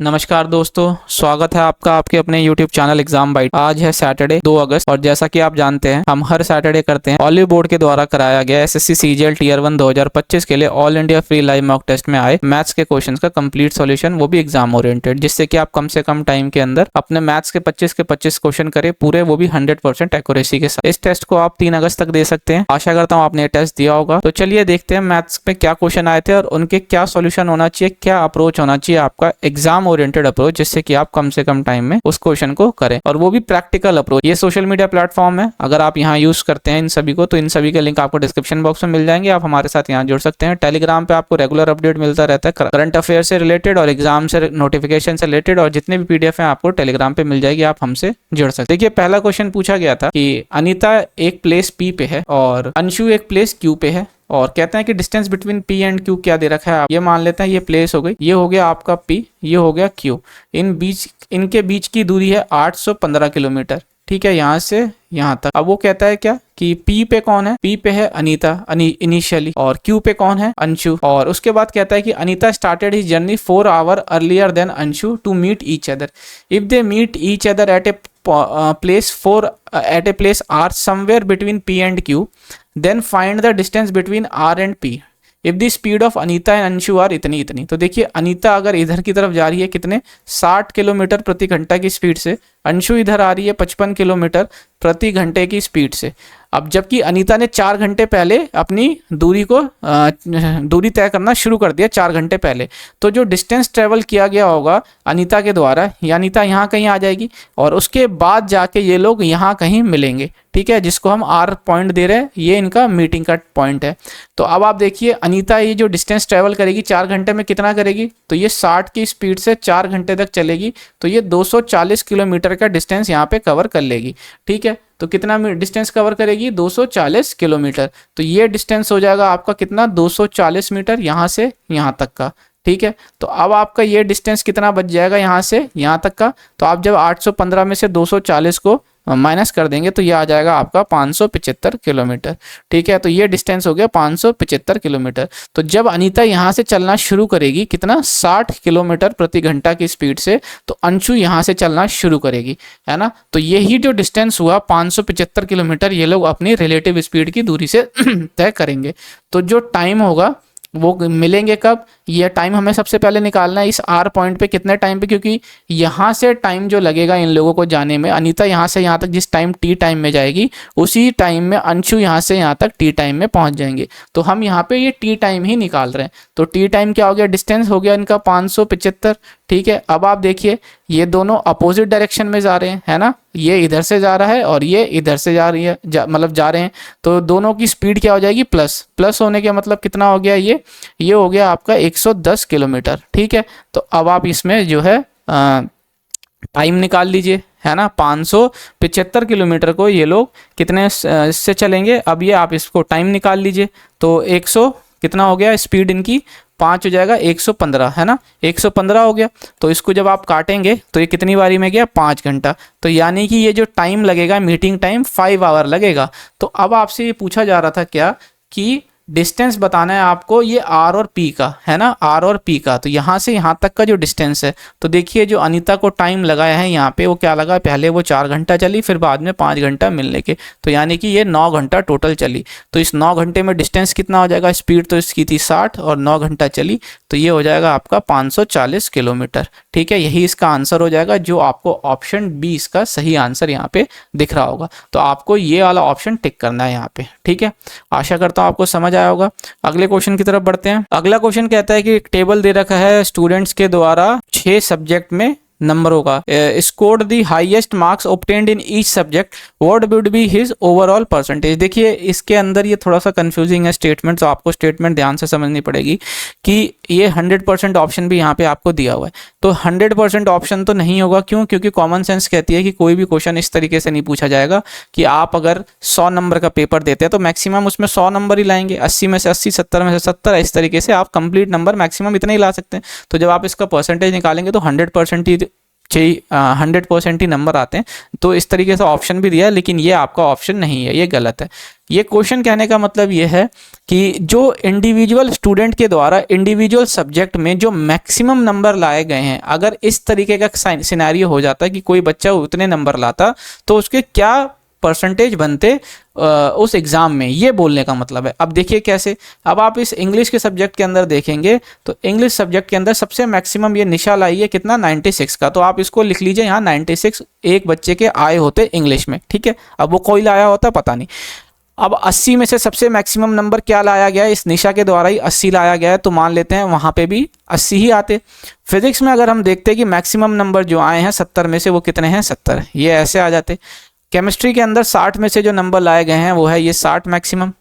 नमस्कार दोस्तों, स्वागत है आपका आपके अपने YouTube चैनल एग्जाम बाइट। आज है सैटरडे 2 अगस्त और जैसा कि आप जानते हैं हम हर सैटरडे करते हैं ऑलिव बोर्ड के द्वारा कराया गया एसएससी सीजीएल टीयर 1 2025 के लिए all India free live mock test में आए मैथ्स के क्वेश्चंस का कंप्लीट सॉल्यूशन, वो भी एग्जाम ओरिएंटेड, जिससे कि आप कम से कम टाइम के अंदर अपने मैथ्स के 25 क्वेश्चन करें पूरे, वो भी 100% एक्यूरेसी के साथ। इस टेस्ट को आप 3 अगस्त तक दे सकते हैं। आशा करता हूँ आपने टेस्ट दिया होगा। तो चलिए देखते हैं मैथ्स में क्या क्वेश्चन आए थे और उनके क्या सोल्यूशन होना चाहिए, क्या अप्रोच होना चाहिए आपका एग्जाम ओरिएंटेड अप्रोच, जिससे कि आप कम से कम टाइम में उस क्वेश्चन को करें, और वो भी प्रैक्टिकल अप्रोच। ये सोशल मीडिया प्लेटफॉर्म है, अगर आप यहाँ यूज करते हैं इन सभी को तो इन सभी के लिंक आपको डिस्क्रिप्शन बॉक्स में मिल जाएंगे। आप हमारे साथ यहाँ जुड़ सकते हैं। टेलीग्राम पे आपको रेगुलर अपडेट मिलता रहता है करंट अफेयर से रिलेटेड और एग्जाम से नोटिफिकेशन से रिलेटेड, और जितने भी पीडीएफ है आपको टेलीग्राम पे मिल जाएगी, आप हमसे जुड़ सकते हैं। देखिए पहला क्वेश्चन पूछा गया था कि अनीता एक प्लेस पी पे है और अंशु एक प्लेस क्यू पे है, और कहते हैं कि distance between P and Q क्या दे रखा है। आप ये मान लेते हैं ये प्लेस हो गई, ये हो गया आपका पी, ये हो गया क्यू। इनके बीच की दूरी है 815 किलोमीटर। ठीक है, यहाँ से यहाँ तक। अब वो कहता है क्या कि पी पे कौन है, पी पे है अनीता इनिशियली, और क्यू पे कौन है, अंशु। और उसके बाद कहता है कि Anita started his journey 4 hour earlier than Anshu to meet each other. If they meet each other at a place R somewhere between P and Q, then find the distance between R and P if the speed of Anita and Anshu are इतनी इतनी। तो देखिए अनीता अगर इधर की तरफ जा रही है कितने 60 किलोमीटर प्रति घंटा की स्पीड से, अंशु इधर आ रही है 55 किलोमीटर प्रति घंटे की स्पीड से। अब जबकि अनीता ने 4 घंटे पहले अपनी दूरी तय करना शुरू कर दिया, 4 घंटे पहले, तो जो डिस्टेंस ट्रेवल किया गया होगा अनीता के द्वारा, या अनीता यहाँ कहीं आ जाएगी और उसके बाद जाके ये लोग यहाँ कहीं मिलेंगे। ठीक है, जिसको हम आर पॉइंट दे रहे हैं, ये इनका मीटिंग का पॉइंट है। तो अब आप देखिए अनीता ये जो डिस्टेंस ट्रेवल करेगी 4 घंटे में कितना करेगी, तो ये 60 की स्पीड से 4 घंटे तक चलेगी, तो ये 240 किलोमीटर का डिस्टेंस यहाँ पे कवर कर लेगी। ठीक है, तो कितना डिस्टेंस कवर करेगी, 240 किलोमीटर। तो ये डिस्टेंस हो जाएगा आपका कितना, 240 मीटर यहाँ से यहाँ तक का। ठीक है, तो अब आपका ये डिस्टेंस कितना बच जाएगा यहाँ से यहाँ तक का। तो आप जब 815 में से 240 को माइनस कर देंगे तो ये आ जाएगा आपका 575 किलोमीटर। ठीक है, तो ये डिस्टेंस हो गया 575 किलोमीटर। तो जब अनीता यहाँ से चलना शुरू करेगी कितना, 60 किलोमीटर प्रति घंटा की स्पीड से, तो अंशु यहाँ से चलना शुरू करेगी, है ना। तो यही जो डिस्टेंस हुआ 575 किलोमीटर, ये लोग अपनी रिलेटिव स्पीड की दूरी से तय करेंगे। तो जो टाइम होगा वो मिलेंगे कब, ये टाइम हमें सबसे पहले निकालना है इस आर पॉइंट पे कितने टाइम पे, क्योंकि यहाँ से टाइम जो लगेगा इन लोगों को जाने में, अनीता यहाँ से यहाँ तक जिस टाइम टी टाइम में जाएगी उसी टाइम में अंशु यहाँ से यहाँ तक टी टाइम में पहुँच जाएंगे। तो हम यहाँ पे ये टी टाइम ही निकाल रहे हैं। तो टी टाइम क्या हो गया, डिस्टेंस हो गया इनका 575। ठीक है, अब आप देखिए ये दोनों अपोजिट डायरेक्शन में जा रहे हैं, है ना, ये इधर से जा रहा है और ये इधर से जा रही है, मतलब जा रहे हैं। तो दोनों की स्पीड क्या हो जाएगी, प्लस प्लस होने के मतलब कितना हो गया, ये हो गया आपका 110 किलोमीटर। ठीक है, तो अब आप इसमें जो है टाइम निकाल लीजिए, है ना। 575 किलोमीटर को ये लोग कितने से चलेंगे, अब ये आप इसको टाइम निकाल लीजिए। तो 100 कितना हो गया, स्पीड इनकी 5 हो जाएगा, 115, है ना, 115 हो गया। तो इसको जब आप काटेंगे तो ये कितनी बारी में गया, 5 घंटा। तो यानी कि ये जो टाइम लगेगा मीटिंग टाइम 5 आवर लगेगा। तो अब आपसे ये पूछा जा रहा था क्या कि डिस्टेंस बताना है आपको ये आर और पी का, है ना, आर और पी का। तो यहाँ से यहाँ तक का जो डिस्टेंस है, तो देखिए जो अनीता को टाइम लगाया है यहाँ पे वो क्या लगा, पहले वो 4 घंटा चली, फिर बाद में 5 घंटा मिलने के, तो यानी कि ये 9 घंटा टोटल चली। तो इस 9 घंटे में डिस्टेंस कितना हो जाएगा, स्पीड तो इसकी थी 60 और 9 घंटा चली, तो ये हो जाएगा आपका 540 किलोमीटर। ठीक है, यही इसका आंसर हो जाएगा, जो आपको ऑप्शन बी इसका सही आंसर यहाँ पे दिख रहा होगा। तो आपको ये वाला ऑप्शन टिक करना है यहाँ पे। ठीक है, आशा करता हूँ आपको समझ आया होगा। अगले क्वेश्चन की तरफ बढ़ते हैं। अगला क्वेश्चन कहता है कि एक टेबल दे रखा है स्टूडेंट्स के द्वारा 6 सब्जेक्ट में नंबरों का, scored the highest marks obtained in each subject, what would be his overall percentage. देखिए इसके अंदर ये थोड़ा सा कंफ्यूजिंग है स्टेटमेंट, तो आपको स्टेटमेंट ध्यान से समझनी पड़ेगी कि ये 100% ऑप्शन भी यहाँ पे आपको दिया हुआ है। तो 100% ऑप्शन तो नहीं होगा, क्यों, क्योंकि कॉमन सेंस कहती है कि कोई भी क्वेश्चन इस तरीके से नहीं पूछा जाएगा कि आप अगर 100 नंबर का पेपर देते हैं तो मैक्सिमम उसमें 100 नंबर ही लाएंगे, 80 में से 80, 70 में से 70, इस तरीके से आप कंप्लीट नंबर मैक्सिमम इतना ही ला सकते हैं। तो जब आप इसका परसेंटेज निकालेंगे तो 100% ही 100% ही नंबर आते हैं। तो इस तरीके से ऑप्शन भी दिया है, लेकिन ये आपका ऑप्शन नहीं है, ये गलत है। ये क्वेश्चन कहने का मतलब ये है कि जो इंडिविजुअल स्टूडेंट के द्वारा इंडिविजुअल सब्जेक्ट में जो मैक्सिमम नंबर लाए गए हैं, अगर इस तरीके का सिनेरियो हो जाता कि कोई बच्चा उतने नंबर लाता तो उसके क्या परसेंटेज बनते उस एग्ज़ाम में, ये बोलने का मतलब है। अब देखिए कैसे, अब आप इस इंग्लिश के सब्जेक्ट के अंदर देखेंगे तो इंग्लिश सब्जेक्ट के अंदर सबसे मैक्सिमम ये निशा लाई है कितना, 96 का। तो आप इसको लिख लीजिए यहाँ 96 एक बच्चे के आए होते इंग्लिश में, ठीक है। अब वो कोई लाया होता पता नहीं। अब 80 में से सबसे मैक्सिमम नंबर क्या लाया गया है, इस निशा के द्वारा ही 80 लाया गया है, तो मान लेते हैं वहाँ पे भी 80 ही आते। फिजिक्स में अगर हम देखते हैं कि मैक्सिमम नंबर जो आए हैं 70 में से वो कितने हैं, 70, ये ऐसे आ जाते। केमिस्ट्री के अंदर 60 में से जो नंबर लाए गए हैं वो है ये 60 मैक्सिमम।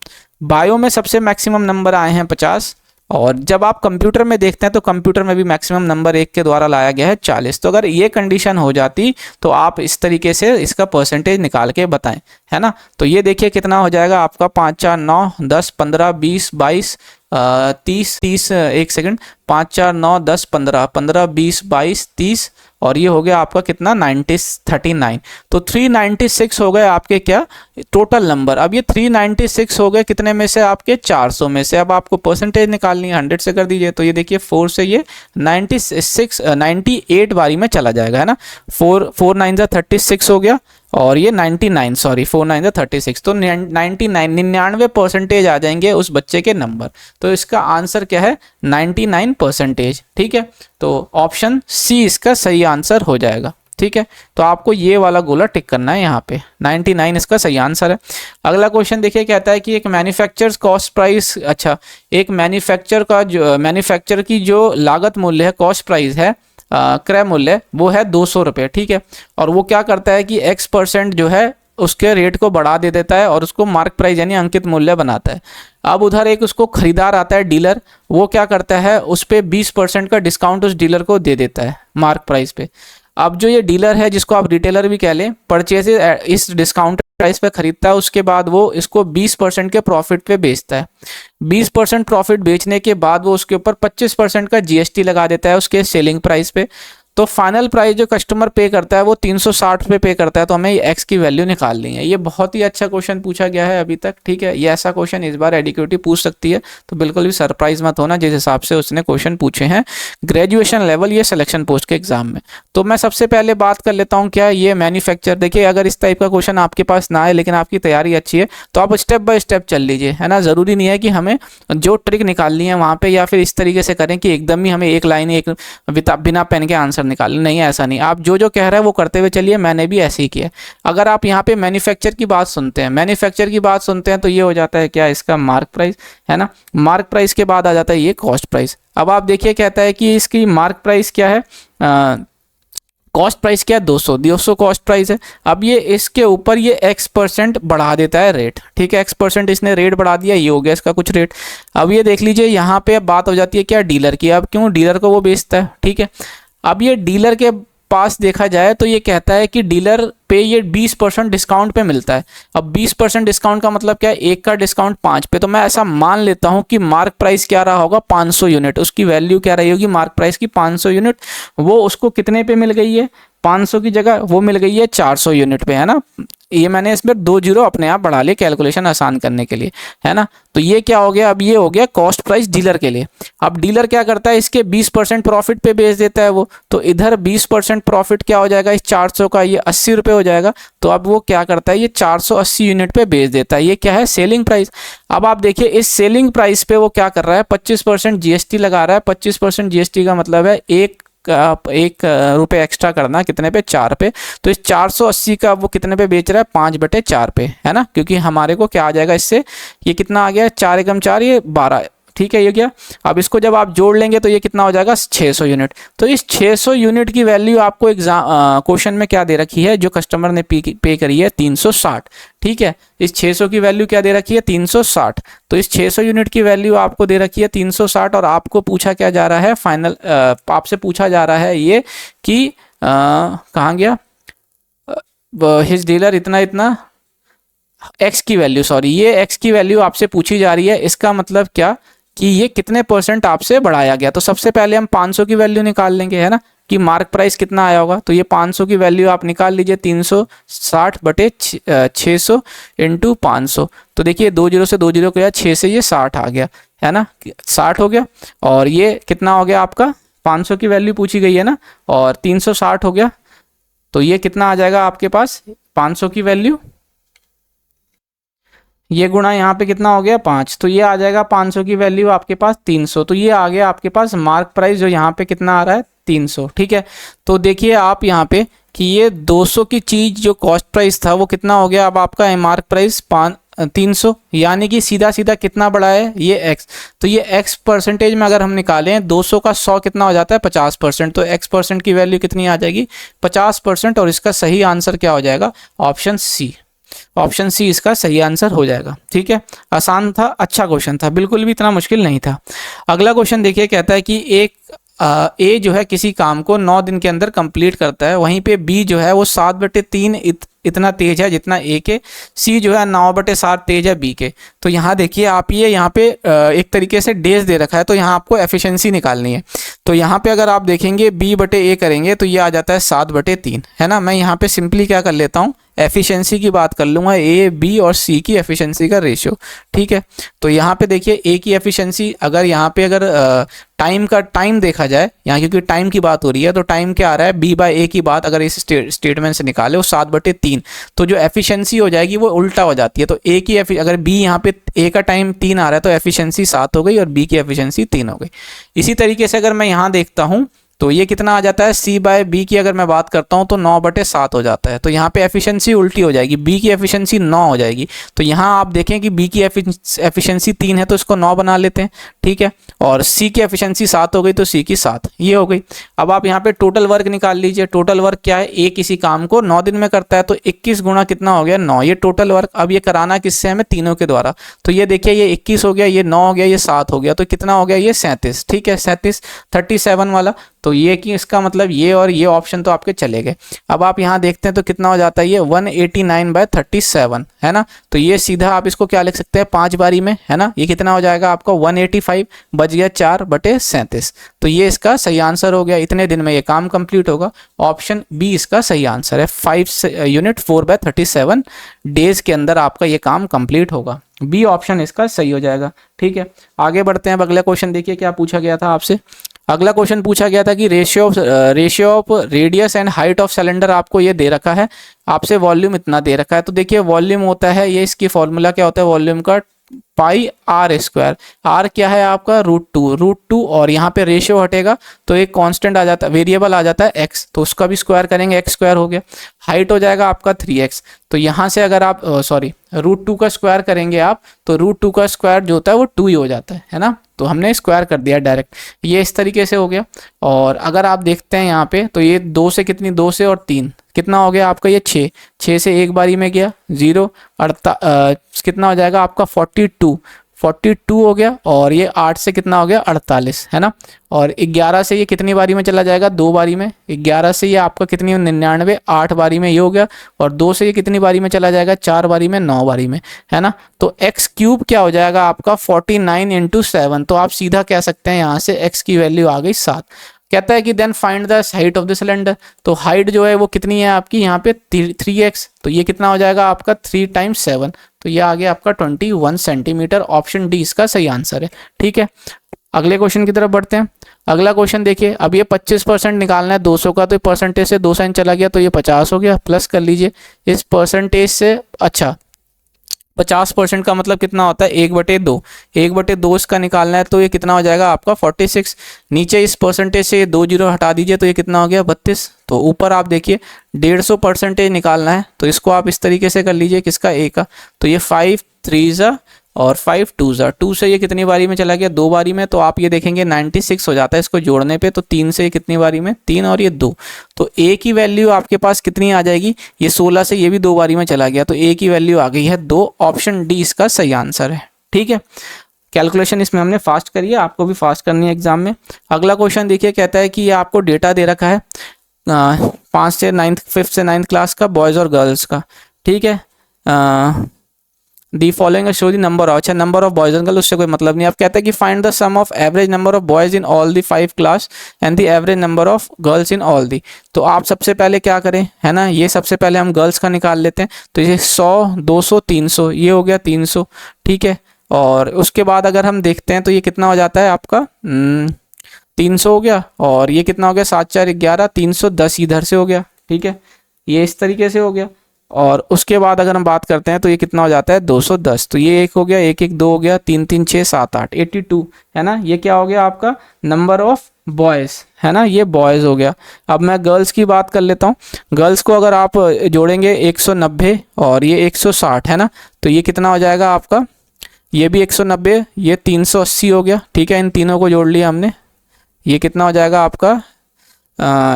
बायो में सबसे मैक्सिमम नंबर आए हैं 50। और जब आप कंप्यूटर में देखते हैं तो कंप्यूटर में भी मैक्सिमम नंबर एक के द्वारा लाया गया है 40। तो अगर ये कंडीशन हो जाती तो आप इस तरीके से इसका परसेंटेज निकाल के बताएं, है ना। तो ये देखिए कितना हो जाएगा आपका, 5 4 9 10 15 20 22 30 एक सेकंड, 5 4 9 10 15 15 20 22 30 और ये हो गया आपका कितना, 39। तो 396 हो गए आपके क्या टोटल नंबर। अब ये 396 हो गए कितने में से, आपके 400 में से। अब आपको परसेंटेज निकालनी है, 100 से कर दीजिए। तो ये देखिए 4 से ये 98 बारी में चला जाएगा, है ना। 4 9 36 हो गया और ये 99, सॉरी 4 9 36, तो 99% आ जाएंगे उस बच्चे के नंबर। तो इसका आंसर क्या है, 99%, ठीक है। तो ऑप्शन सी इसका सही आंसर हो जाएगा, ठीक है। तो आपको ये वाला गोला टिक करना है यहाँ पे, 99 इसका सही आंसर है। अगला क्वेश्चन देखिए, कहता है कि एक मैन्युफैक्चरर्स कॉस्ट प्राइस, अच्छा एक मैन्युफैक्चर की जो लागत मूल्य है, कॉस्ट प्राइस है, क्रय मूल्य वो है 200 रुपये, ठीक है। और वो क्या करता है कि X% जो है उसके रेट को बढ़ा दे देता है और उसको मार्क प्राइस यानी अंकित मूल्य बनाता है। अब उधर एक उसको खरीदार आता है डीलर, वो क्या करता है उस पर 20% का डिस्काउंट उस डीलर को दे देता है मार्क प्राइस पे। अब जो ये डीलर है, जिसको आप रिटेलर भी कह लें, परचेज इस डिस्काउंट प्राइस पे खरीदता है, उसके बाद वो इसको 20% के प्रॉफिट पे बेचता है। 20% प्रॉफिट बेचने के बाद वो उसके ऊपर 25% का GST लगा देता है उसके सेलिंग प्राइस पे। तो फाइनल प्राइस जो कस्टमर पे करता है वो 360 रुपये पे करता है। तो हमें एक्स की वैल्यू निकालनी है। ये बहुत ही अच्छा क्वेश्चन पूछा गया है अभी तक, ठीक है। ये ऐसा क्वेश्चन इस बार एडीक्यूटी पूछ सकती है, तो बिल्कुल भी सरप्राइज मत होना जिस हिसाब से उसने क्वेश्चन पूछे हैं ग्रेजुएशन लेवल ये सिलेक्शन पोस्ट के एग्जाम में। तो मैं सबसे पहले बात कर लेता हूँ क्या ये मैन्युफैक्चर। देखिए अगर इस टाइप का क्वेश्चन आपके पास ना आए लेकिन आपकी तैयारी अच्छी है तो आप स्टेप बाय स्टेप चल लीजिए, है ना। ज़रूरी नहीं है कि हमें जो ट्रिक निकालनी है वहाँ पे या फिर इस तरीके से करें कि एकदम ही हमें एक लाइन एक बिना पेन के आंसर निकालने, नहीं ऐसा नहीं। आप जो जो कह रहे हैं वो करते हुए चलिए, मैंने भी ऐसे ही किया। अगर आप यहाँ पे मैन्युफैक्चर की बात सुनते हैं तो ये हो जाता है क्या, इसका मार्क प्राइस, है ना। मार्क प्राइस के बाद आ जाता है ये कॉस्ट प्राइस। अब आप देखिए कहता है कि इसकी मार्क प्राइस क्या है, कॉस्ट प्राइस क्या है, 200 कॉस्ट प्राइस है। अब ये इसके ऊपर ये X% बढ़ा देता है रेट, ठीक है। X% इसने रेट बढ़ा दिया, ये हो गया इसका कुछ रेट। अब ये देख लीजिए यहाँ पे बात हो जाती है क्या, डीलर की। अब क्यों, डीलर को वो बेचता है, ठीक है। अब ये डीलर के पास देखा जाए तो ये कहता है कि डीलर पे ये 20% डिस्काउंट पे मिलता है। अब 20% डिस्काउंट का मतलब क्या है, एक का डिस्काउंट 5 पे। तो मैं ऐसा मान लेता हूँ कि मार्क प्राइस क्या रहा होगा, 500 यूनिट। उसकी वैल्यू क्या रही होगी मार्क प्राइस की, 500 यूनिट। वो उसको कितने पे मिल गई है, 500 की जगह वो मिल गई है 400 यूनिट पे, है ना। ये मैंने इसमें 2 जीरो अपने आप बढ़ा लिए कैलकुलेशन आसान करने के लिए, है ना। तो ये क्या हो गया, अब ये हो गया कॉस्ट प्राइस डीलर के लिए। अब डीलर क्या करता है, इसके 20% प्रॉफिट पे बेच देता है वो। तो इधर 20% प्रॉफिट क्या हो जाएगा, इस 400 का ये 80 रुपये हो जाएगा। तो अब वो क्या करता है, ये 480 यूनिट पे बेच देता है। ये क्या है, सेलिंग प्राइस। अब आप देखिए इस सेलिंग प्राइस पे वो क्या कर रहा है, 25% GST लगा रहा है। 25% GST का मतलब है एक रुपये एक्स्ट्रा करना, कितने पे, 4 पे। तो इस 480 का वो कितने पे बेच रहा है, 5/4 पे, है ना। क्योंकि हमारे को क्या आ जाएगा इससे, ये कितना आ गया, 4 एकम 4, ये 12, ठीक है। ये क्या, अब इसको जब आप जोड़ लेंगे तो ये कितना हो जाएगा, 600 यूनिट। तो इस 600 यूनिट की वैल्यू आपको क्वेश्चन में क्या दे रखी है, जो कस्टमर ने पे करी है 360, ठीक है। इस 600 की वैल्यू क्या दे रखी है, 360। तो इस 600 यूनिट की वैल्यू आपको दे रखी है 360 और आपको पूछा क्या जा रहा है, फाइनल आपसे पूछा जा रहा है ये कि कहाँ गया, हिज डीलर इतना एक्स की वैल्यू, सॉरी ये एक्स की वैल्यू आपसे पूछी जा रही है। इसका मतलब क्या कि ये कितने % आपसे बढ़ाया गया। तो सबसे पहले हम 500 की वैल्यू निकाल लेंगे, है ना। कि मार्क प्राइस कितना आया होगा। तो ये 500 की वैल्यू आप निकाल लीजिए, 360 बटे 600 इंटू 500। तो देखिए 20 से 20 गया, 6 से ये 60 आ गया, है ना, 60 हो गया। और ये कितना हो गया आपका, 500 की वैल्यू पूछी गई है ना, और 360 हो गया। तो ये कितना आ जाएगा आपके पास, 500 की वैल्यू, ये गुणा यहाँ पे कितना हो गया 5, तो ये आ जाएगा 500 की वैल्यू आपके पास 300। तो ये आ गया आपके पास मार्क प्राइस, जो यहाँ पे कितना आ रहा है 300। ठीक है, तो देखिए आप यहाँ पे कि ये 200 की चीज़ जो कॉस्ट प्राइस था वो कितना हो गया अब आपका मार्क प्राइस 300, यानी कि सीधा सीधा कितना बढ़ा है ये x। तो ये x परसेंटेज में अगर हम निकालें 200 का 100 कितना हो जाता है 50%, तो x परसेंट की वैल्यू कितनी आ जाएगी 50%। और इसका सही आंसर क्या हो जाएगा, ऑप्शन सी। ऑप्शन सी इसका सही आंसर हो जाएगा। ठीक है, आसान था, अच्छा क्वेश्चन था, बिल्कुल भी इतना मुश्किल नहीं था। अगला क्वेश्चन देखिए, कहता है कि एक ए जो है किसी काम को 9 दिन के अंदर कंप्लीट करता है, वहीं पे बी जो है वो 7/3 इतना तेज है जितना ए के, सी जो है 9/7 तेज है बी के। तो यहाँ देखिए आप ये यहाँ पे एक तरीके से डेज दे रखा है, तो यहाँ आपको एफिशिएंसी निकालनी है। तो यहाँ पे अगर आप देखेंगे b/a करेंगे तो ये आ जाता है 7/3, है ना। मैं यहाँ पे सिंपली क्या कर लेता हूँ, एफिशिएंसी की बात कर लूँगा, ए बी और सी की एफिशिएंसी का रेशियो। ठीक है, तो यहाँ पे देखिए ए की एफिशिएंसी, अगर यहाँ पे अगर टाइम देखा जाए यहाँ, क्योंकि टाइम की बात हो रही है, तो टाइम क्या आ रहा है b/a की बात अगर इस स्टेटमेंट से निकाले वो 7/3, तो जो एफिशिएंसी हो जाएगी वो उल्टा हो जाती है। तो ए की अगर बी यहाँ पे ए का टाइम 3 आ रहा है तो एफिशिएंसी 7 हो गई और बी की एफिशिएंसी 3 हो गई। इसी तरीके से अगर मैं यहाँ देखता हूँ तो ये कितना आ जाता है, C/B की अगर मैं बात करता हूँ तो 9/7 हो जाता है। तो यहाँ पे एफिशिएंसी उल्टी हो जाएगी, B की एफिशिएंसी 9 हो जाएगी। तो यहाँ आप देखें कि B की एफिशिएंसी 3 है तो इसको 9 बना लेते हैं। ठीक है, और C की एफिशिएंसी 7 हो गई तो C की 7, ये हो गई। अब आप यहाँ पे टोटल वर्क निकाल लीजिए। टोटल वर्क क्या है, A किसी काम को 9 दिन में करता है, तो 21 गुणा कितना हो गया 9, ये टोटल वर्क। अब ये कराना किससे हमें, तीनों के द्वारा। तो ये देखिए ये 21 हो गया, ये 9 हो गया, ये 7 हो गया, तो कितना हो गया ये 37। ठीक है, 37 37 वाला। तो ये कि इसका मतलब ये और ये ऑप्शन तो आपके चले गए। अब आप यहाँ देखते हैं तो कितना हो जाता है ये 189/37, है ना। तो ये सीधा आप इसको क्या लिख सकते हैं 5 बारी में, है ना। ये कितना हो जाएगा आपका 185, बच गया 4/37। तो ये इसका सही आंसर हो गया, इतने दिन में ये काम कंप्लीट होगा। ऑप्शन बी इसका सही आंसर है, 5 यूनिट 4/37 डेज के अंदर आपका ये काम कंप्लीट होगा। बी ऑप्शन इसका सही हो जाएगा। ठीक है, आगे बढ़ते हैं। अब अगला क्वेश्चन देखिए क्या पूछा गया था आपसे। अगला क्वेश्चन पूछा गया था कि ratio of radius and height of cylinder आपको ये दे रखा है, आपसे वॉल्यूम इतना दे रखा है। तो देखिए वॉल्यूम होता है, ये इसकी फॉर्मूला क्या होता है वॉल्यूम का, πr²। r क्या है आपका √2 और यहाँ पे रेशियो हटेगा तो एक कांस्टेंट आ जाता है, वेरिएबल आ जाता है x, तो उसका भी स्क्वायर करेंगे, x² हो गया। हाइट हो जाएगा आपका 3x। तो यहाँ से अगर आप √2 का स्क्वायर करेंगे आप, तो √2 का स्क्वायर जो होता है वो 2 ही हो जाता है ना। तो हमने स्क्वायर कर दिया डायरेक्ट, ये इस तरीके से हो गया। और अगर आप देखते हैं यहाँ पे तो ये 2 से कितनी, 2 से और 3 कितना हो गया आपका ये 6 से एक बारी में गया 0, कितना हो जाएगा आपका 42 हो गया। और ये 8 से कितना हो गया 48, है ना। और 11 से ये कितनी बारी में चला जाएगा, 2 बारी में। 11 से ये आपका कितनी 99, 8 बारी में ये हो गया। और 2 से ये कितनी बारी में चला जाएगा, 4 बारी में, 9 बारी में, है ना। तो x³ क्या हो जाएगा आपका 49 × 7। तो आप सीधा कह सकते हैं यहाँ से x की वैल्यू आ गई 7। कहता है कि then find the height of the cylinder. तो हाइट जो है वो कितनी है आपकी यहाँ पे 3x। तो ये कितना हो जाएगा आपका 3 × 7, तो ये आ गया आपका 21 सेंटीमीटर। ऑप्शन डी इसका सही आंसर है। ठीक है, अगले क्वेश्चन की तरफ बढ़ते हैं। अगला क्वेश्चन देखिए, अब ये 25% निकालना है 200 का, तो परसेंटेज से 2 साइन चला गया तो ये 50 हो गया, प्लस कर लीजिए इस परसेंटेज से। अच्छा 50% का मतलब कितना होता है 1/2, 1/2 इसका निकालना है तो ये कितना हो जाएगा आपका 46। नीचे इस परसेंटेज से ये 2 जीरो हटा दीजिए तो ये कितना हो गया 32। तो ऊपर आप देखिए 150% निकालना है, तो इसको आप इस तरीके से कर लीजिए किसका a का। तो ये 5 3 और 5 2 2 से ये कितनी बारी में चला गया 2 बारी में। तो आप ये देखेंगे 96 हो जाता है इसको जोड़ने पे। तो 3 से ये कितनी बारी में 3 और ये 2। तो a की वैल्यू आपके पास कितनी आ जाएगी, ये 16 से ये भी 2 बारी में चला गया तो a की वैल्यू आ गई है 2। ऑप्शन डी इसका सही आंसर है। ठीक है, कैलकुलेशन इसमें हमने फास्ट करी है, आपको भी फास्ट करनी है एग्जाम में। अगला क्वेश्चन देखिए, कहता है कि ये आपको डेटा दे रखा है 5 से 9th 5th से 9th क्लास का, बॉयज़ और गर्ल्स का। ठीक है, the following show the number of, अच्छा number of boys and girl, उससे कोई मतलब नहीं। अब कहते हैं कि find the sum of average number of boys in all the 5 class and the average number of girls in all the. तो आप सबसे पहले क्या करें, है ना, ये सबसे पहले हम गर्ल्स का निकाल लेते हैं। तो ये 100, 200, 300, ये हो गया 300, ठीक है। और उसके बाद अगर हम देखते हैं तो ये कितना हो जाता है आपका 300 हो गया, और ये कितना हो गया 7 4 11, 310 इधर से हो गया, ठीक है, ये इस तरीके से हो गया। और उसके बाद अगर हम बात करते हैं तो ये कितना हो जाता है 210, तो ये एक हो गया, एक एक 2 हो गया, 3 3 6 7 8 82, है ना, ये क्या हो गया आपका नंबर ऑफ बॉयज़, है ना, ये बॉयज़ हो गया। अब मैं गर्ल्स की बात कर लेता हूँ। गर्ल्स को अगर आप जोड़ेंगे 190 और ये 160, है ना, तो ये कितना हो जाएगा आपका, ये भी 190, ये 380 हो गया, ठीक है, इन तीनों को जोड़ लिया हमने, ये कितना हो जाएगा आपका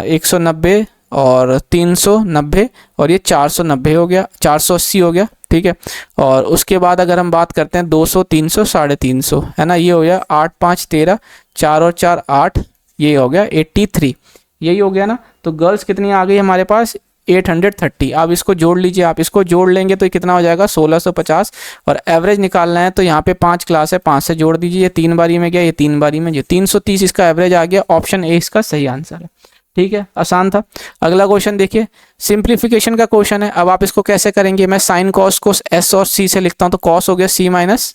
190 और 390 और ये 490 हो गया, 480 हो गया, ठीक है। और उसके बाद अगर हम बात करते हैं 200, 300, 350, है ना, ये हो गया 8 5 13, 4 और 4 8, ये हो गया 83, यही हो गया ना। तो गर्ल्स कितनी आ गई हमारे पास 830। अब इसको जोड़ लीजिए, आप इसको जोड़ लेंगे तो कितना हो जाएगा 1650। और एवरेज निकालना है तो यहाँ पे 5 क्लास है, 5 से जोड़ दीजिए, ये 3 बारी में गया, ये 3 बारी में, जो 330 इसका एवरेज आ गया। ऑप्शन ए इसका सही आंसर है, ठीक है, आसान था। अगला क्वेश्चन देखिए, सिंप्लीफिकेशन का क्वेश्चन है। अब आप इसको कैसे करेंगे, मैं साइन कॉस को एस और सी से लिखता हूँ, तो कॉस हो गया सी माइनस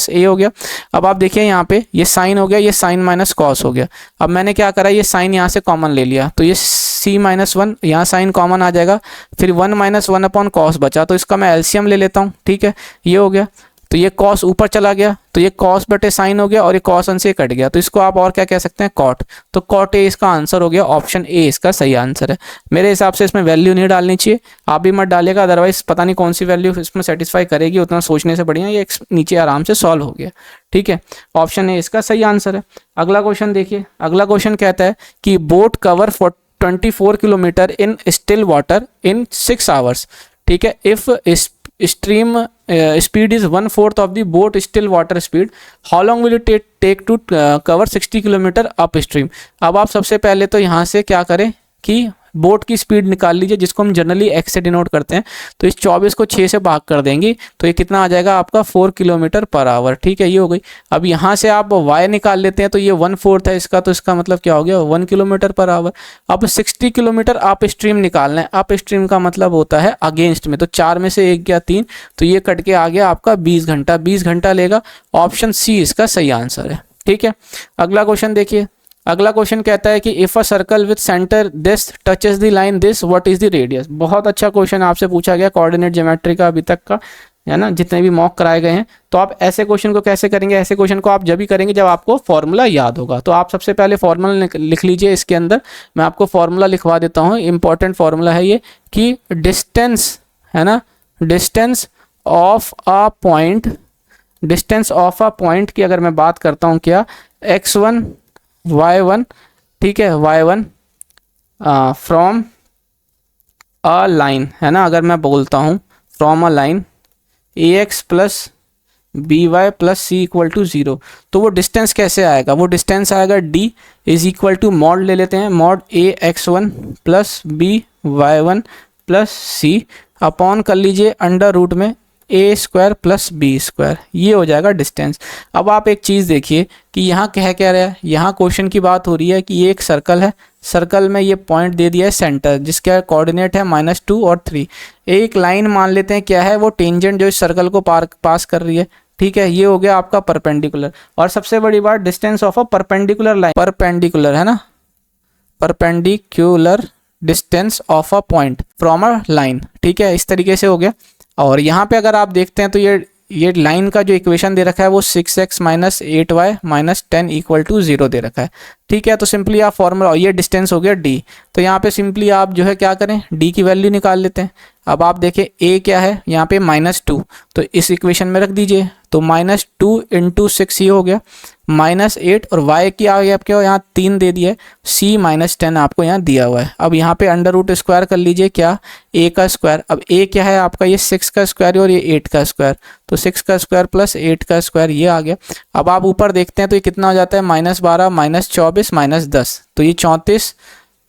ए हो गया। अब आप देखिए यहाँ पे ये साइन हो गया, ये साइन माइनस कॉस हो गया। अब मैंने क्या करा, ये साइन यहाँ से कॉमन ले लिया, तो ये C-1, यहाँ साइन कॉमन आ जाएगा, फिर 1 - 1 अपॉन कॉस बचा, तो इसका मैं एलसीएम ले लेता हूँ, ठीक है, ये हो गया। तो ये कॉस ऊपर चला गया, तो ये कॉस बटे साइन हो गया, और ये कॉस से कट गया, तो इसको आप और क्या कह सकते हैं, कॉट। तो कॉट ए इसका आंसर हो गया, ऑप्शन ए इसका सही आंसर है। मेरे हिसाब से इसमें वैल्यू नहीं डालनी चाहिए, आप भी मत डालिएगा, अदरवाइज पता नहीं कौन सी वैल्यू इसमें सेटिस्फाई करेगी, उतना सोचने से बढ़िया ये नीचे आराम से सॉल्व हो गया, ठीक है, ऑप्शन ए इसका सही आंसर है। अगला क्वेश्चन देखिए, अगला क्वेश्चन कहता है कि boat cover 24 kilometre in still water in 6 hours, ठीक है, if stream speed is 1/4 of the boat still water speed, how long will it take to cover 60 kilometre up stream. अब आप सबसे पहले तो यहाँ से क्या करें कि बोट की स्पीड निकाल लीजिए, जिसको हम जनरली एक्स से डिनोट करते हैं। तो इस 24 को 6 से भाग कर देंगे तो ये कितना आ जाएगा आपका 4 किलोमीटर पर आवर, ठीक है, ये हो गई। अब यहाँ से आप वाई निकाल लेते हैं, तो ये 1/4 है इसका, तो इसका मतलब क्या हो गया 1 किलोमीटर पर आवर। अब 60 किलोमीटर अप स्ट्रीम निकालना है, अप स्ट्रीम का मतलब होता है अगेंस्ट में, तो 4 में से 1 गया 3, तो ये कट के आ गया आपका 20 घंटा, 20 घंटा लेगा। ऑप्शन सी इसका सही आंसर है, ठीक है। अगला क्वेश्चन देखिए, अगला क्वेश्चन कहता है कि if a circle with centre this touches the line this what is the radius. बहुत अच्छा क्वेश्चन आपसे पूछा गया कोऑर्डिनेट ज्योमेट्री का अभी तक का, है ना, जितने भी मॉक कराए गए हैं। तो आप ऐसे क्वेश्चन को कैसे करेंगे, ऐसे क्वेश्चन को आप जब भी करेंगे जब आपको फॉर्मूला याद होगा। तो आप सबसे पहले फॉर्मूला लिख लीजिए, इसके अंदर मैं आपको फॉर्मूला लिखवा देता हूँ, इंपॉर्टेंट फॉर्मूला है ये, कि डिस्टेंस, है ना, डिस्टेंस ऑफ अ पॉइंट की अगर मैं बात करता हूँ क्या, x1 y1, ठीक है, y1 फ्रॉम अ लाइन, है ना, अगर मैं बोलता हूँ from a line ax plus by plus c equal to 0, तो वो डिस्टेंस कैसे आएगा, वो डिस्टेंस आएगा d is equal to mod ले लेते हैं, mod ax1 plus by1 plus c upon कर लीजिए अंडर रूट में a² प्लस b², ये हो जाएगा डिस्टेंस। अब आप एक चीज़ देखिए कि यहाँ कह क्या रहा है, यहाँ क्वेश्चन की बात हो रही है कि ये एक सर्कल है, सर्कल में ये पॉइंट दे दिया है सेंटर, जिसका कोऑर्डिनेट है -2 और 3। एक लाइन मान लेते हैं क्या है, वो टेंजेंट जो इस सर्कल को पास कर रही है, ठीक है, ये हो गया आपका परपेंडिकुलर। और सबसे बड़ी बात, distance of a perpendicular line, perpendicular, है ना, perpendicular distance of a point from a line, ठीक है, इस तरीके से हो गया। और यहाँ पे अगर आप देखते हैं तो ये लाइन का जो इक्वेशन दे रखा है वो 6x - 8y - 10 इक्वल टू 0 दे रखा है, ठीक है। तो सिंपली आप फॉर्मूला, ये डिस्टेंस हो गया d, तो यहाँ पे सिंपली आप जो है क्या करें, d की वैल्यू निकाल लेते हैं। अब आप देखें a क्या है यहाँ पे -2, तो इस इक्वेशन में रख दीजिए, तो -2 × 6 ये हो गया -8, और y की आ गया आपके यहाँ 3 दे दिया है, c - 10 आपको यहाँ दिया हुआ है। अब यहाँ पे अंडर रूट स्क्वायर कर लीजिए, क्या a का स्क्वायर, अब a क्या है आपका, ये 6 का स्क्वायर और ये 8 का स्क्वायर, तो 6 का स्क्वायर प्लस 8 का स्क्वायर, ये आ गया। अब आप ऊपर देखते हैं तो ये कितना हो जाता है -12 -24 -10, तो ये 34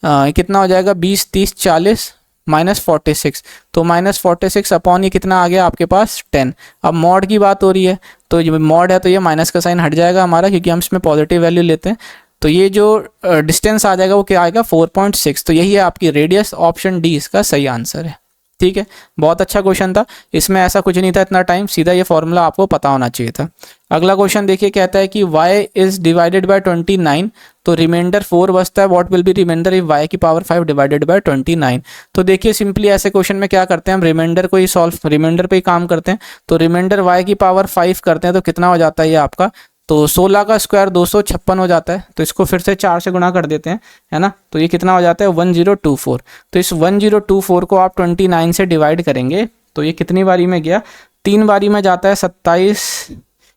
कितना हो जाएगा 20 30 40 -46, तो -46 अपॉन ये कितना आ गया आपके पास 10। अब मॉड की बात हो रही है, तो ये मॉड है तो ये माइनस का साइन हट जाएगा हमारा, क्योंकि हम इसमें पॉजिटिव वैल्यू लेते हैं। तो ये जो डिस्टेंस आ जाएगा वो क्या आएगा 4.6। तो यही है आपकी रेडियस, ऑप्शन डी इसका सही आंसर है। ठीक है, बहुत अच्छा क्वेश्चन था, इसमें ऐसा कुछ नहीं था इतना टाइम, सीधा ये फॉर्मूला आपको पता होना चाहिए था। अगला क्वेश्चन देखिए, कहता है कि y इज डिवाइडेड बाय 29, तो रिमाइंडर 4 बचता है। What will be remainder if y की पावर 5 डिवाइडेड बाय 29। तो देखिए सिंपली ऐसे क्वेश्चन में क्या करते हैं हम, रिमाइंडर को ही सॉल्व, रिमाइंडर पे ही काम करते हैं। तो रिमाइंडर y की पावर 5 करते हैं तो कितना हो जाता है ये आपका, तो 16 का स्क्वायर 256 हो जाता है। तो इसको फिर से 4 से गुणा कर देते हैं, है ना, तो ये कितना हो जाता है 1024। तो इस 1024 को आप 29 से डिवाइड करेंगे तो ये कितनी बारी में गया, 3 बारी में जाता है, 27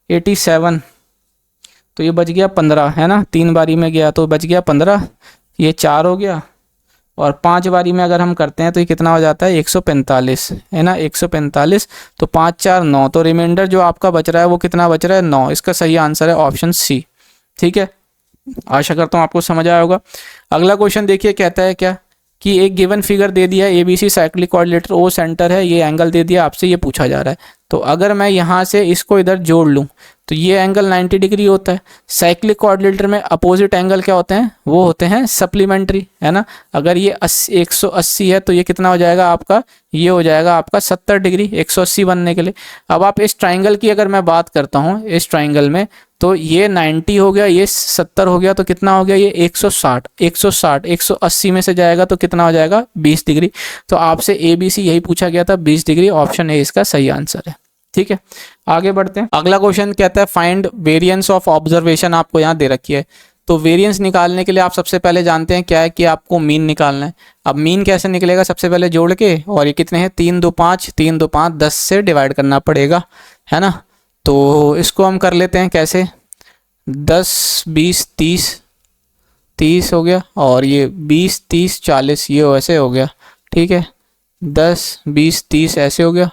87, तो ये बच गया 15, है ना, 3 बारी में गया तो बच गया 15, ये 4 हो गया, और 5 बारी में अगर हम करते हैं तो ये कितना हो जाता है 145, है ना, 145, तो 5 4 9, तो रिमाइंडर जो आपका बच रहा है वो कितना बच रहा है 9। इसका सही आंसर है ऑप्शन सी। ठीक है, आशा करता हूँ आपको समझ आया होगा। अगला क्वेश्चन देखिए, कहता है क्या कि एक गिवन फिगर दे दिया है, ABC cyclic coordinator O centre है, ये एंगल दे दिया आपसे, ये पूछा जा रहा है। तो अगर मैं यहाँ से इसको इधर जोड़ लूँ तो ये एंगल 90 डिग्री होता है। साइक्लिक कोऑर्डिनेटर में अपोजिट एंगल क्या होते हैं, वो होते हैं सप्लीमेंट्री, है ना। अगर ये 180 है तो ये कितना हो जाएगा आपका, ये हो जाएगा आपका 70 डिग्री 180 बनने के लिए। अब आप इस ट्राइंगल की अगर मैं बात करता हूँ, इस ट्राइंगल में तो ये 90 हो गया, ये 70 हो गया, तो कितना हो गया ये 160, 180 में से जाएगा तो कितना हो जाएगा 20 डिग्री। तो आपसे ABC यही पूछा गया था 20 डिग्री, ऑप्शन ए इसका सही आंसर है। ठीक है, आगे बढ़ते हैं। अगला क्वेश्चन कहता है फाइंड वेरिएंस ऑफ ऑब्जर्वेशन, आपको यहाँ दे रखी है। तो वेरिएंस निकालने के लिए आप सबसे पहले जानते हैं क्या है कि आपको मीन निकालना है। अब मीन कैसे निकलेगा, सबसे पहले जोड़ के, और ये कितने हैं 3 2 5, 3 2 5, 10 से डिवाइड करना पड़ेगा, है ना। तो इसको हम कर लेते हैं कैसे, 10 20 30 हो गया, और ये 20 30 40 ये वैसे हो गया। ठीक है, 10 20 30 ऐसे हो गया,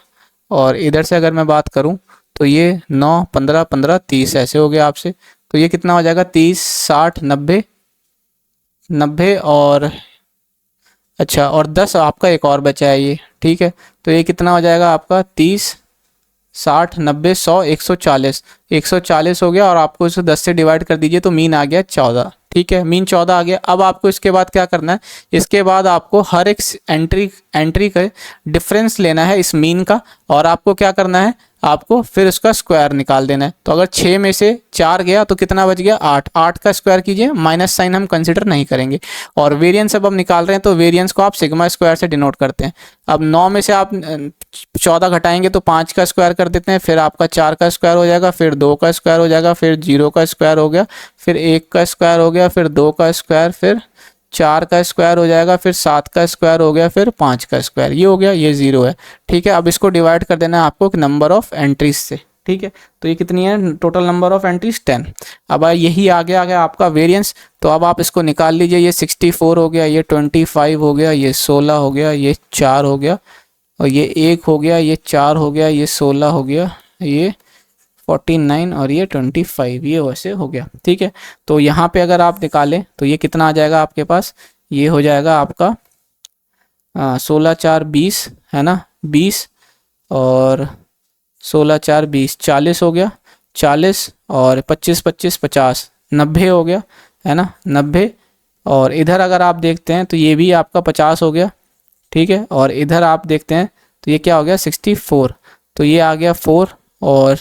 और इधर से अगर मैं बात करूं तो ये 9 15 15 30 ऐसे हो गया आपसे। तो ये कितना हो जाएगा 30 60 90 90, और अच्छा, और 10 आपका एक और बचा है ये। ठीक है, तो ये कितना हो जाएगा आपका 30 60 90 100 140, 140 हो गया, और आपको इसे 10 से डिवाइड कर दीजिए तो मीन आ गया 14। ठीक है, मीन 14 आ गया। अब आपको इसके बाद क्या करना है, इसके बाद आपको हर एक एंट्री का डिफरेंस लेना है इस मीन का, और आपको क्या करना है, आपको फिर उसका स्क्वायर निकाल देना है। तो अगर 6 में से 4 गया तो कितना बच गया 8, 8 का स्क्वायर कीजिए, माइनस साइन हम कंसिडर नहीं करेंगे। और वेरिएंस अब हम निकाल रहे हैं तो वेरिएंस को आप सिग्मा स्क्वायर से डिनोट करते हैं। अब 9 में से आप 14 घटाएंगे तो 5 का स्क्वायर कर देते हैं, फिर आपका 4 का स्क्वायर हो जाएगा, फिर 2 का स्क्वायर हो जाएगा, फिर 0 का स्क्वायर हो गया, फिर 1 का स्क्वायर हो गया, फिर 2 का स्क्वायर, फिर 4 का स्क्वायर हो जाएगा, फिर 7 का स्क्वायर हो गया, फिर 5 का स्क्वायर, ये हो गया, ये 0 है। ठीक है, अब इसको डिवाइड कर देना है आपको नंबर ऑफ एंट्रीज से। ठीक है, तो ये कितनी है टोटल नंबर ऑफ एंट्रीज 10। अब यही आगे आ गया आपका वेरिएंस, तो अब आप इसको निकाल लीजिए। ये 64 हो गया, ये 25 हो गया, ये 16 हो गया, ये 4 हो गया, और ये 1 हो गया, ये 4 हो गया, ये 16 हो गया, ये 49, और ये 25, ये वैसे हो गया। ठीक है, तो यहाँ पे अगर आप निकालें तो ये कितना आ जाएगा आपके पास, ये हो जाएगा आपका 16 4 20, है ना, 20, और 16 4 20 40 हो गया, 40, और 25 25 50 90 हो गया, है ना, 90। और इधर अगर आप देखते हैं तो ये भी आपका 50 हो गया। ठीक है, और इधर आप देखते हैं तो ये क्या हो गया 64, तो ये आ गया 4, और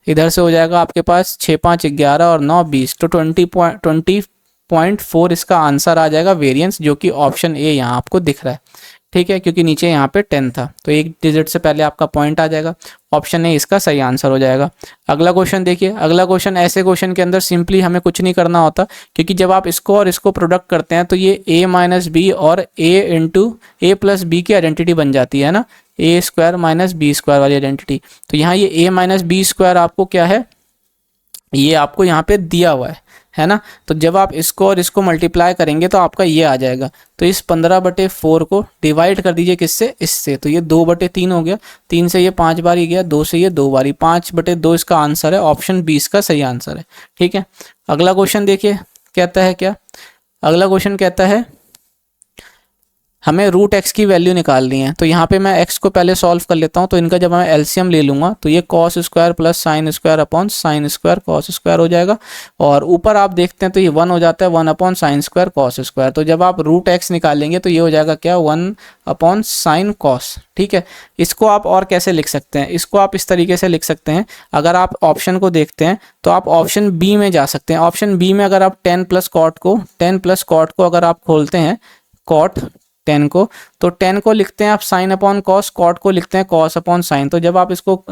इधर से हो जाएगा आपके पास 6 5 11 और 9 20, तो 20.4 इसका आंसर आ जाएगा वेरिएंस, जो कि ऑप्शन ए यहाँ आपको दिख रहा है। ठीक है, क्योंकि नीचे यहाँ पे 10 था, तो एक डिजिट से पहले आपका पॉइंट आ जाएगा, ऑप्शन ए इसका सही आंसर हो जाएगा। अगला क्वेश्चन देखिए, अगला क्वेश्चन, ऐसे क्वेश्चन के अंदर सिंपली हमें कुछ नहीं करना होता, क्योंकि जब आप इसको और इसको प्रोडक्ट करते हैं तो ये a माइनस बी और a प्लस बी की आइडेंटिटी बन जाती है ना, a square minus B square वाली आइडेंटिटी। तो यहाँ ये a माइनस बी स्क्वायर आपको क्या है, ये आपको यहाँ पे दिया हुआ है ना। तो जब आप इसको और इसको मल्टीप्लाई करेंगे तो आपका ये आ जाएगा। तो इस 15/4 को डिवाइड कर दीजिए किससे, इससे, तो ये 2/3 हो गया, 3 से ये 5 बार ही गया, 2 से ये 2 बारी, 5/2 इसका आंसर है, ऑप्शन बी इसका सही आंसर है। ठीक है, अगला क्वेश्चन देखिए कहता है क्या, अगला क्वेश्चन कहता है हमें रूट एक्स की वैल्यू निकालनी है। तो यहाँ पे मैं एक्स को पहले सॉल्व कर लेता हूँ। तो इनका जब मैं एलसीएम ले लूँगा तो ये cos square plus sign square upon sine square cos square हो जाएगा, और ऊपर आप देखते हैं तो ये 1 हो जाता है, 1 upon sine square cos square. तो जब आप रूट एक्स निकालेंगे तो ये हो जाएगा क्या, 1 अपॉन साइन कॉस। ठीक है, इसको आप और कैसे लिख सकते हैं, इसको आप इस तरीके से लिख सकते हैं। अगर आप ऑप्शन को देखते हैं तो आप ऑप्शन बी में जा सकते हैं। ऑप्शन बी में अगर आप 10 प्लस कॉट को अगर आप खोलते हैं, कॉट 10 को, तो 10 को लिखते हैं आप साइन अपॉन कॉस, कॉट को लिखते हैं कॉस अपॉन साइन। तो जब आप इसको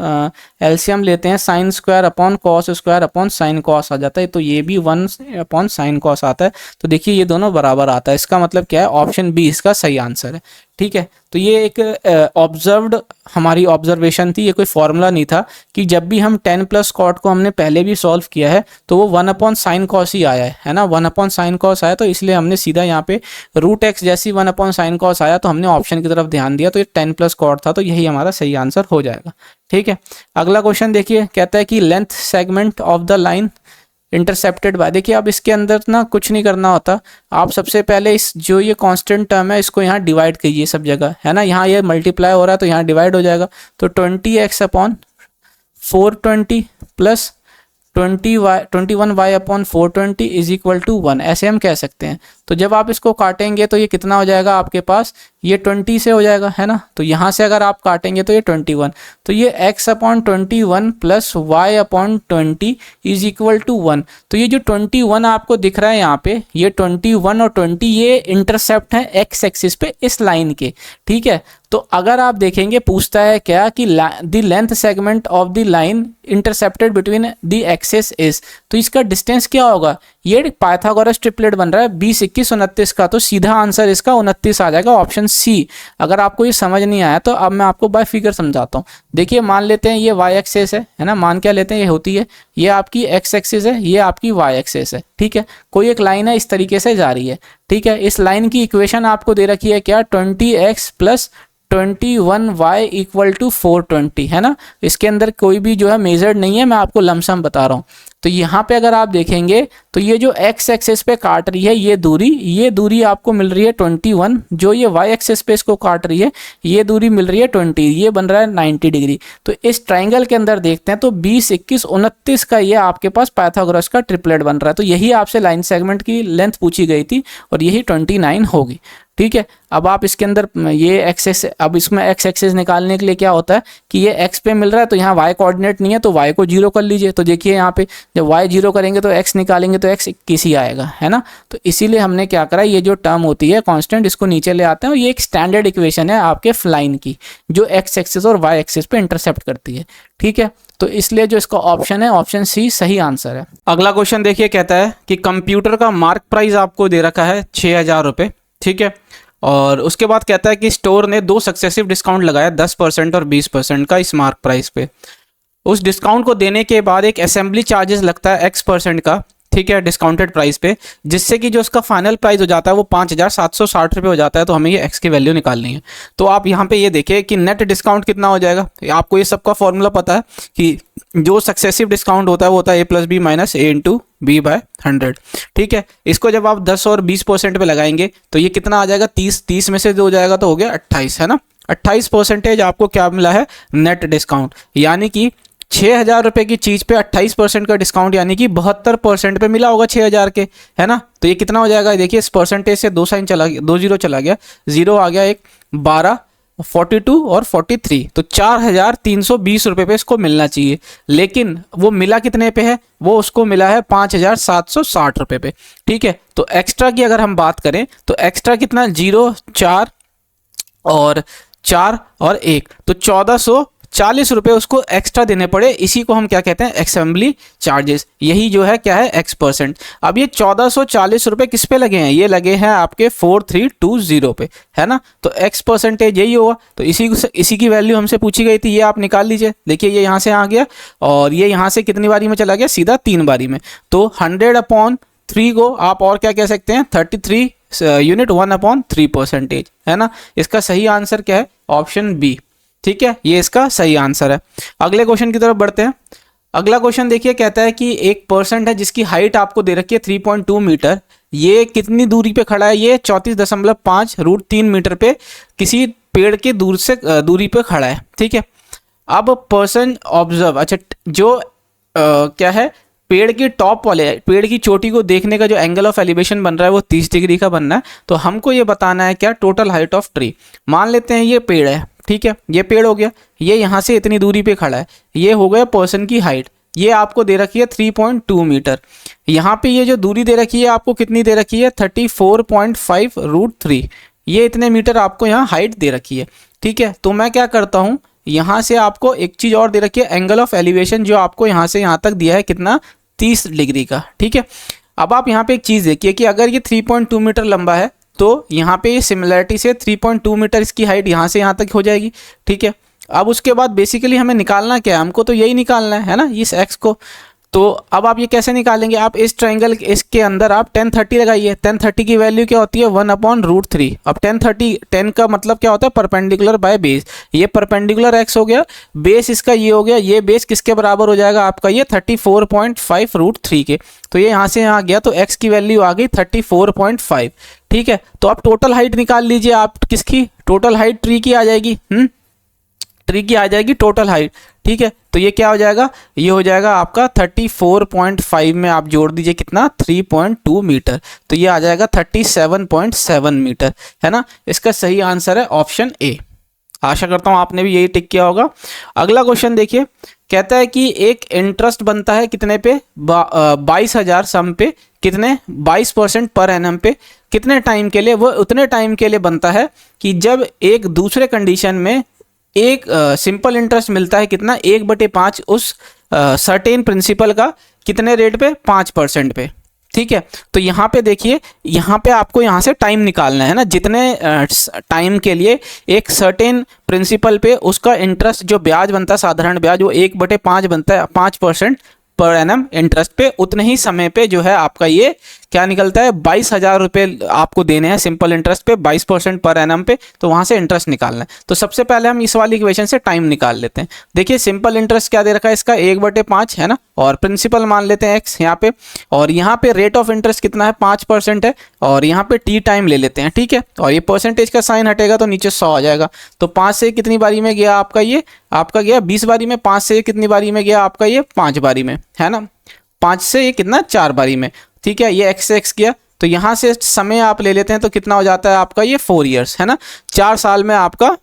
एलसीएम लेते हैं, sine square upon cos square upon sine cos आ जाता है। तो ये भी 1 अपॉन साइन कॉस आता है। तो देखिए ये दोनों बराबर आता है। इसका मतलब क्या है, ऑप्शन बी इसका सही आंसर है। ठीक है, तो ये एक ऑब्जर्व्ड हमारी ऑब्जर्वेशन थी, ये कोई फॉर्मूला नहीं था कि जब भी हम 10 प्लस कॉट को हमने पहले भी सॉल्व किया है तो वो 1 अपॉन साइन कॉस ही आया है ना, 1 अपॉन साइन कॉस आया। तो इसलिए हमने सीधा यहाँ पे रूट एक्स जैसी 1 अपॉन साइन कॉस आया तो हमने ऑप्शन की तरफ ध्यान दिया, तो ये 10 प्लस कॉट था, तो यही हमारा सही आंसर हो जाएगा। ठीक है, अगला क्वेश्चन देखिए, कहता है कि length segment of the line intercepted bye. देखिए अब इसके अंदर ना कुछ नहीं करना होता, आप सबसे पहले इस जो ये कांस्टेंट टर्म है इसको यहाँ डिवाइड कीजिए सब जगह, है ना। यहाँ ये मल्टीप्लाई हो रहा है तो यहाँ डिवाइड हो जाएगा। तो 20x upon 420 plus 21y upon 420 is equal to 1, ऐसे हम कह सकते हैं। तो जब आप इसको काटेंगे तो ये कितना हो जाएगा आपके पास, ये 20 से हो जाएगा, है ना। तो यहाँ से अगर आप काटेंगे तो ये 21, तो ये x upon 21 plus y upon 20 is equal to 1। तो ये जो 21 आपको दिख रहा है यहाँ पे, ये 21 और 20 ये इंटरसेप्ट है x एक्सिस पे इस लाइन के। ठीक है, तो अगर आप देखेंगे पूछता है क्या कि the length segment of the line intercepted between the axis is, तो इसका डिस्टेंस क्या होगा, ये पाइथागोरस ट्रिपलेट बन रहा है 20, 21, 29 का, तो सीधा आंसर इसका 29 आ जाएगा, ऑप्शन सी। अगर आपको ये समझ नहीं आया तो अब मैं आपको बाय फिगर समझाता हूँ। देखिए मान लेते हैं ये y एक्सिस है ना, मान क्या लेते हैं, ये होती है, ये आपकी x एक्सिस है, ये आपकी y एक्सिस है। ठीक है, कोई एक लाइन है इस तरीके से जा रही है। ठीक है, इस लाइन की इक्वेशन आपको दे रखी है क्या, 20x plus 21y equal to 420, है ना। इसके अंदर कोई भी जो है मेजर्ड नहीं है, मैं आपको लमसम बता रहा हूँ। तो यहाँ पे अगर आप देखेंगे तो ये जो x एक्सिस पे काट रही है ये दूरी आपको मिल रही है 21, जो ये y एक्सिस पे इसको काट रही है ये दूरी मिल रही है 20, ये बन रहा है 90 डिग्री। तो इस ट्राइंगल के अंदर देखते हैं तो 20, 21, 29 का ये आपके पास पाइथागोरस का ट्रिपलेट बन रहा है। तो यही आपसे लाइन सेगमेंट की लेंथ पूछी गई थी और यही 29 होगी। ठीक है, अब आप इसके अंदर ये एक्सेस, अब इसमें एक्स एक्सेस निकालने के लिए क्या होता है कि ये एक्स पे मिल रहा है तो यहाँ वाई कोऑर्डिनेट नहीं है तो वाई को 0 कर लीजिए। तो देखिए यहाँ पे जब वाई 0 करेंगे तो एक्स निकालेंगे तो एक्स 21 ही आएगा, है ना। तो इसीलिए हमने क्या करा, ये जो टर्म होती है कांस्टेंट इसको नीचे ले आते हैं, और ये एक स्टैंडर्ड इक्वेशन है आपके लाइन की जो एक्स एक्सिस और वाई एक्सिस पे इंटरसेप्ट करती है। ठीक है, तो इसलिए जो इसका ऑप्शन है ऑप्शन सी सही आंसर है। अगला क्वेश्चन देखिए, कहता है कि कंप्यूटर का मार्क प्राइस आपको दे रखा है 6000 रुपये। ठीक है, और उसके बाद कहता है कि स्टोर ने 2 सक्सेसिव डिस्काउंट लगाया 10% और 20% का इस मार्क प्राइस पे। उस डिस्काउंट को देने के बाद एक असेंबली चार्जेस लगता है x% का, ठीक है, डिस्काउंटेड प्राइस पे, जिससे कि जो उसका फाइनल प्राइस हो जाता है वो 5760 रुपये हो जाता है। तो हमें ये x की वैल्यू निकालनी है। तो आप यहाँ पे ये देखिए कि नेट डिस्काउंट कितना हो जाएगा। आपको ये सबका फॉर्मूला पता है कि जो सक्सेसिव डिस्काउंट होता है वो होता है a plus B minus a into B by 100। ठीक है, इसको जब आप 10 और 20% पे लगाएंगे तो ये कितना आ जाएगा, 30 में से 2 जाएगा तो हो गया 28, है ना। 28% आपको क्या मिला है, नेट डिस्काउंट, यानी कि 6000 रुपये की चीज़ पे 28% का डिस्काउंट, यानी कि 72% पे मिला होगा 6000 के, है ना। तो ये कितना हो जाएगा, देखिए इस परसेंटेज से 2 साइन चला गया, 2 जीरो चला गया, 0 आ गया, एक 12, 42 और 43, तो 4320 रुपये पे इसको मिलना चाहिए। लेकिन वो मिला कितने पे है, वो उसको मिला है 5760 रुपये पे। ठीक है, तो एक्स्ट्रा की अगर हम बात करें तो एक्स्ट्रा कितना, 0, 4 और 4 और 1, तो 1440 रुपये उसको एक्स्ट्रा देने पड़े। इसी को हम क्या कहते हैं, असेंबली चार्जेस। यही जो है क्या है, x%। अब ये 1440 रुपये किस पे लगे हैं, ये लगे हैं आपके 4320 पे, है ना। तो x% यही होगा। तो इसी की वैल्यू हमसे पूछी गई थी, ये आप निकाल लीजिए। देखिए ये यहाँ से आ गया और ये यहाँ से कितनी बारी में चला गया, सीधा 3 बारी में। तो 100/3 को आप और क्या कह सकते हैं, 33 यूनिट 1/3%, है ना। इसका सही आंसर क्या है, ऑप्शन बी। ठीक है, ये इसका सही आंसर है। अगले क्वेश्चन की तरफ बढ़ते हैं। अगला क्वेश्चन देखिए, कहता है कि एक पर्सन है जिसकी हाइट आपको दे रखी है 3.2 मीटर, ये कितनी दूरी पे खड़ा है, ये 34.5 √3 मीटर पे किसी पेड़ के दूरी पे खड़ा है, ठीक है। अब पर्सन ऑब्जर्व, अच्छा जो क्या है, पेड़ की टॉप वाले, पेड़ की चोटी को देखने का जो एंगल ऑफ एलिवेशन बन रहा है वो 30 डिग्री का बनना है। तो हमको ये बताना है क्या, टोटल हाइट ऑफ ट्री। मान लेते हैं ये पेड़ है, ठीक है, ये पेड़ हो गया, ये यहाँ से इतनी दूरी पे खड़ा है, ये हो गया पर्सन की हाइट, ये आपको दे रखी है 3.2 मीटर। यहाँ पे ये जो दूरी दे रखी है आपको कितनी दे रखी है, 34.5 √3, ये इतने मीटर आपको यहाँ हाइट दे रखी है, ठीक है। तो मैं क्या करता हूँ, यहाँ से आपको एक चीज़ और दे रखी है, एंगल ऑफ एलिवेशन जो आपको यहाँ से यहाँ तक दिया है कितना, 30 डिग्री का, ठीक है। अब आप यहाँ पे एक चीज़ देखिए कि अगर ये 3.2 मीटर लंबा है तो यहाँ पे सिमिलरिटी से 3.2 मीटर इसकी हाइट यहाँ से यहाँ तक हो जाएगी, ठीक है। अब उसके बाद बेसिकली हमें निकालना क्या है, हमको तो यही निकालना है ना, इस एक्स को। तो अब आप ये कैसे निकालेंगे, आप इस ट्राइंगल इसके अंदर आप 1030 लगाइए। 1030 की वैल्यू क्या होती है, 1/√3। अब 10 का मतलब क्या होता है, परपेंडिकुलर बाय बेस। ये परपेंडिकुलर एक्स हो गया, बेस इसका ये हो गया, ये बेस किसके बराबर हो जाएगा आपका, ये 34.5 √3 के। तो ये यहाँ से यहाँ गया तो एक्स की वैल्यू आ गई 34.5, ठीक है। तो आप टोटल हाइट निकाल लीजिए, आप किसकी, टोटल हाइट ट्री की आ जाएगी, ट्री की आ जाएगी टोटल हाइट, ठीक है। तो ये क्या हो जाएगा, ये हो जाएगा आपका 34.5 में आप जोड़ दीजिए कितना, 3.2 मीटर, तो ये आ जाएगा 37.7 मीटर, है ना। इसका सही आंसर है ऑप्शन ए। आशा करता हूँ आपने भी यही टिक किया होगा। अगला क्वेश्चन देखिए, कहता है कि एक इंटरेस्ट बनता है कितने पे, 22,000 सम पे, कितने 22% पर एनम पे, कितने टाइम के लिए, वो उतने टाइम के लिए बनता है कि जब एक दूसरे कंडीशन में एक सिंपल इंटरेस्ट मिलता है कितना, 1/5 उस सर्टेन प्रिंसिपल का, कितने रेट पे, 5% पे, ठीक है। तो यहाँ पे देखिए, यहाँ पे आपको यहाँ से टाइम निकालना है ना, जितने टाइम के लिए एक सर्टेन प्रिंसिपल पे उसका इंटरेस्ट जो ब्याज बनता है, साधारण ब्याज, वो 1/5 बनता है, 5% पर एनम इंटरेस्ट पे, उतने ही समय पे जो है आपका ये क्या निकलता है, 22,000 रुपये आपको देने हैं सिंपल इंटरेस्ट पे, 22% पर एनम पे। तो वहाँ से इंटरेस्ट निकालना है। तो सबसे पहले हम इस वाली इक्वेशन से टाइम निकाल लेते हैं। देखिए सिंपल इंटरेस्ट क्या दे रखा है इसका, 1/5 है ना, और प्रिंसिपल मान लेते हैं एक्स यहाँ पे, और यहाँ पे रेट ऑफ इंटरेस्ट कितना है, 5% है, और यहाँ पे टी टाइम ले लेते हैं, ठीक है। और ये परसेंटेज का साइन हटेगा तो नीचे 100 आ जाएगा। तो 5 से कितनी बारी में गया आपका ये, आपका गया 20 बारी में, 5 से कितनी बारी में गया आपका ये, 5 बारी में, है ना। 5 से ये कितना, 4 बारी में, ठीक है। ये एक्स से एक्स किया, तो यहाँ से समय आप ले लेते हैं तो कितना हो जाता है आपका ये 4 ईयर्स, है ना। 4 साल में आपका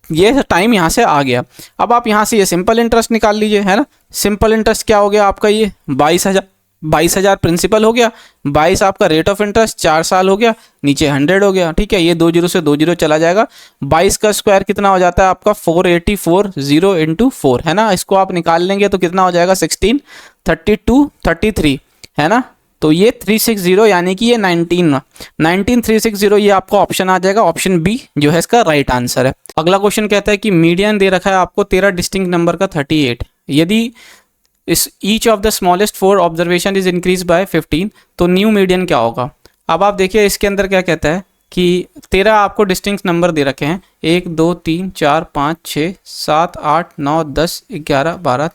ये टाइम यहाँ से आ गया। अब आप यहाँ से ये सिंपल इंटरेस्ट निकाल लीजिए, है ना। सिंपल इंटरेस्ट क्या हो गया आपका ये 22,000 प्रिंसिपल हो गया, 22 आपका रेट ऑफ इंटरेस्ट, 4 साल हो गया, नीचे 100 हो गया, ठीक है। ये 2 जीरो से 2 जीरो चला जाएगा, 22 का स्क्वायर कितना हो जाता है आपका 484 into 4, है ना। इसको आप निकाल लेंगे तो कितना हो जाएगा 16, 32, 33, है ना। तो ये 360 यानी कि ये 19360 ये आपका ऑप्शन आ जाएगा, ऑप्शन बी जो है इसका राइट आंसर है। अगला क्वेश्चन कहता है कि मीडियन दे रखा है आपको 13 डिस्टिंक्ट नंबर का 38, यदि इस each of the smallest 4 observation is increase by 15, तो न्यू मीडियन क्या होगा। अब आप देखिए इसके अंदर क्या कहता है कि 13 आपको डिस्टिंक्ट नंबर दे रखे हैं, 1 2 3 4 5 6 7 8 9 10 11 12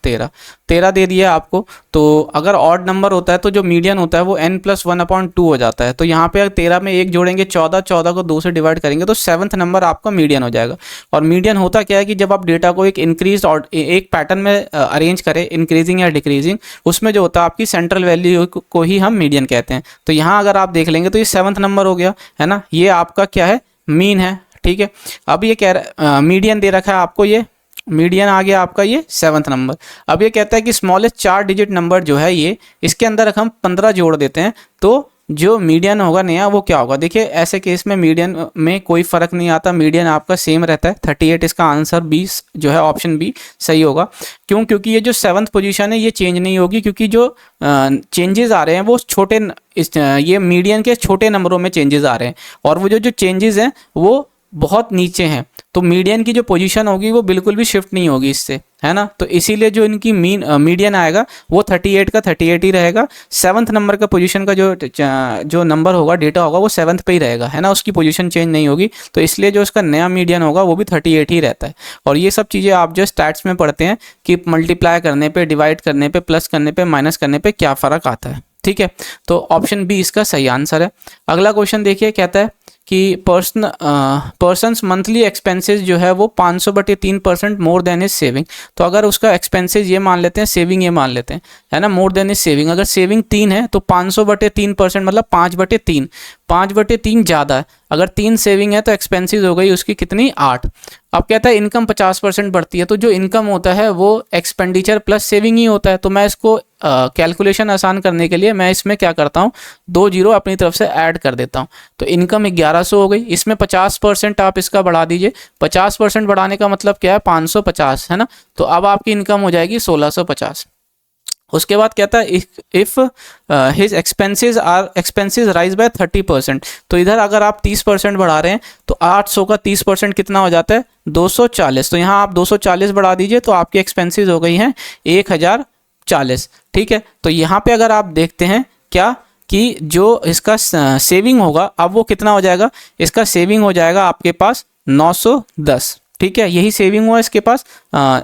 13 दे दिया आपको। तो अगर ऑड नंबर होता है तो जो मीडियन होता है वो n+1/2 हो जाता है। तो यहाँ पे 13 में 1 जोड़ेंगे 14, 14 को 2 से डिवाइड करेंगे तो 7th नंबर आपका मीडियन हो जाएगा। और मीडियन होता क्या है कि जब आप डेटा को एक इंक्रीज और एक पैटर्न में अरेंज करें, इंक्रीजिंग या डिक्रीजिंग, उसमें जो होता है आपकी सेंट्रल वैल्यू को ही हम मीडियन कहते हैं। तो यहाँ अगर आप देख लेंगे तो ये 7th नंबर हो गया, है ना। ये आपका क्या है, मीन है, ठीक है। अब ये कह रहा मीडियन दे रखा है आपको, ये मीडियन आ गया आपका ये 7th नंबर। अब ये कहता है कि स्मॉलेस्ट 4 डिजिट नंबर जो है ये, इसके अंदर हम 15 जोड़ देते हैं तो जो मीडियन होगा नया वो क्या होगा। देखिए ऐसे केस में मीडियन में कोई फर्क नहीं आता, मीडियन आपका सेम रहता है 38। इसका आंसर 20 जो है ऑप्शन बी सही होगा। क्यों, क्योंकि ये जो 7th पोजीशन है ये चेंज नहीं होगी, क्योंकि जो चेंजेस आ रहे हैं वो छोटे, ये मीडियन के छोटे नंबरों में चेंजेस आ रहे हैं, और वो जो चेंजेस हैं वो बहुत नीचे हैं। तो मीडियन की जो पोजीशन होगी वो बिल्कुल भी शिफ्ट नहीं होगी इससे, है ना। तो इसीलिए जो इनकी मीडियन आएगा वो 38 का 38 ही रहेगा। 7th नंबर का पोजीशन का जो नंबर होगा, डेटा होगा, वो 7th पे ही रहेगा, है ना, उसकी पोजीशन चेंज नहीं होगी। तो इसलिए जो उसका नया मीडियन होगा वो भी 38 ही रहता है। और ये सब चीज़ें आप जो स्टैट्स में पढ़ते हैं कि मल्टीप्लाई करने पे, डिवाइड करने पे, प्लस करने पे, माइनस करने पे क्या फ़र्क आता है। ठीक है, तो ऑप्शन बी इसका सही आंसर है। अगला क्वेश्चन देखिए, कहता है कि पर्सन्स मंथली एक्सपेंसेस जो है वो 500/3% मोर देन इज सेविंग। तो अगर उसका एक्सपेंसेस ये मान लेते हैं, सेविंग ये मान लेते हैं, है ना, मोर देन इज सेविंग, अगर सेविंग 3 है तो 500/3% मतलब 5/3, 5/3 ज़्यादा है। अगर 3 सेविंग है तो एक्सपेंसेस हो गई उसकी कितनी, 8। अब कहता है इनकम 50% बढ़ती है, तो जो इनकम होता है वो एक्सपेंडिचर प्लस सेविंग ही होता है। तो मैं इसको कैलकुलेशन आसान करने के लिए मैं इसमें क्या करता हूँ, 2 जीरो अपनी तरफ से ऐड कर देता हूँ। तो इनकम 1100 हो गई, इसमें 50% आप इसका बढ़ा दीजिए। 50% बढ़ाने का मतलब क्या है, 550, है ना। तो अब आपकी इनकम हो जाएगी 1650। उसके बाद कहता है if his expenses rise by 30%। तो इधर अगर आप 30% बढ़ा रहे हैं तो 800 का 30% कितना हो जाता है, 240। तो यहाँ आप 240 बढ़ा दीजिए तो आपकी एक्सपेंसेस हो गई हैं 1040। ठीक है, तो यहाँ पे अगर आप देखते हैं क्या कि जो इसका सेविंग होगा अब वो कितना हो जाएगा, इसका सेविंग हो जाएगा आपके पास 910। ठीक है, यही सेविंग हुआ इसके पास,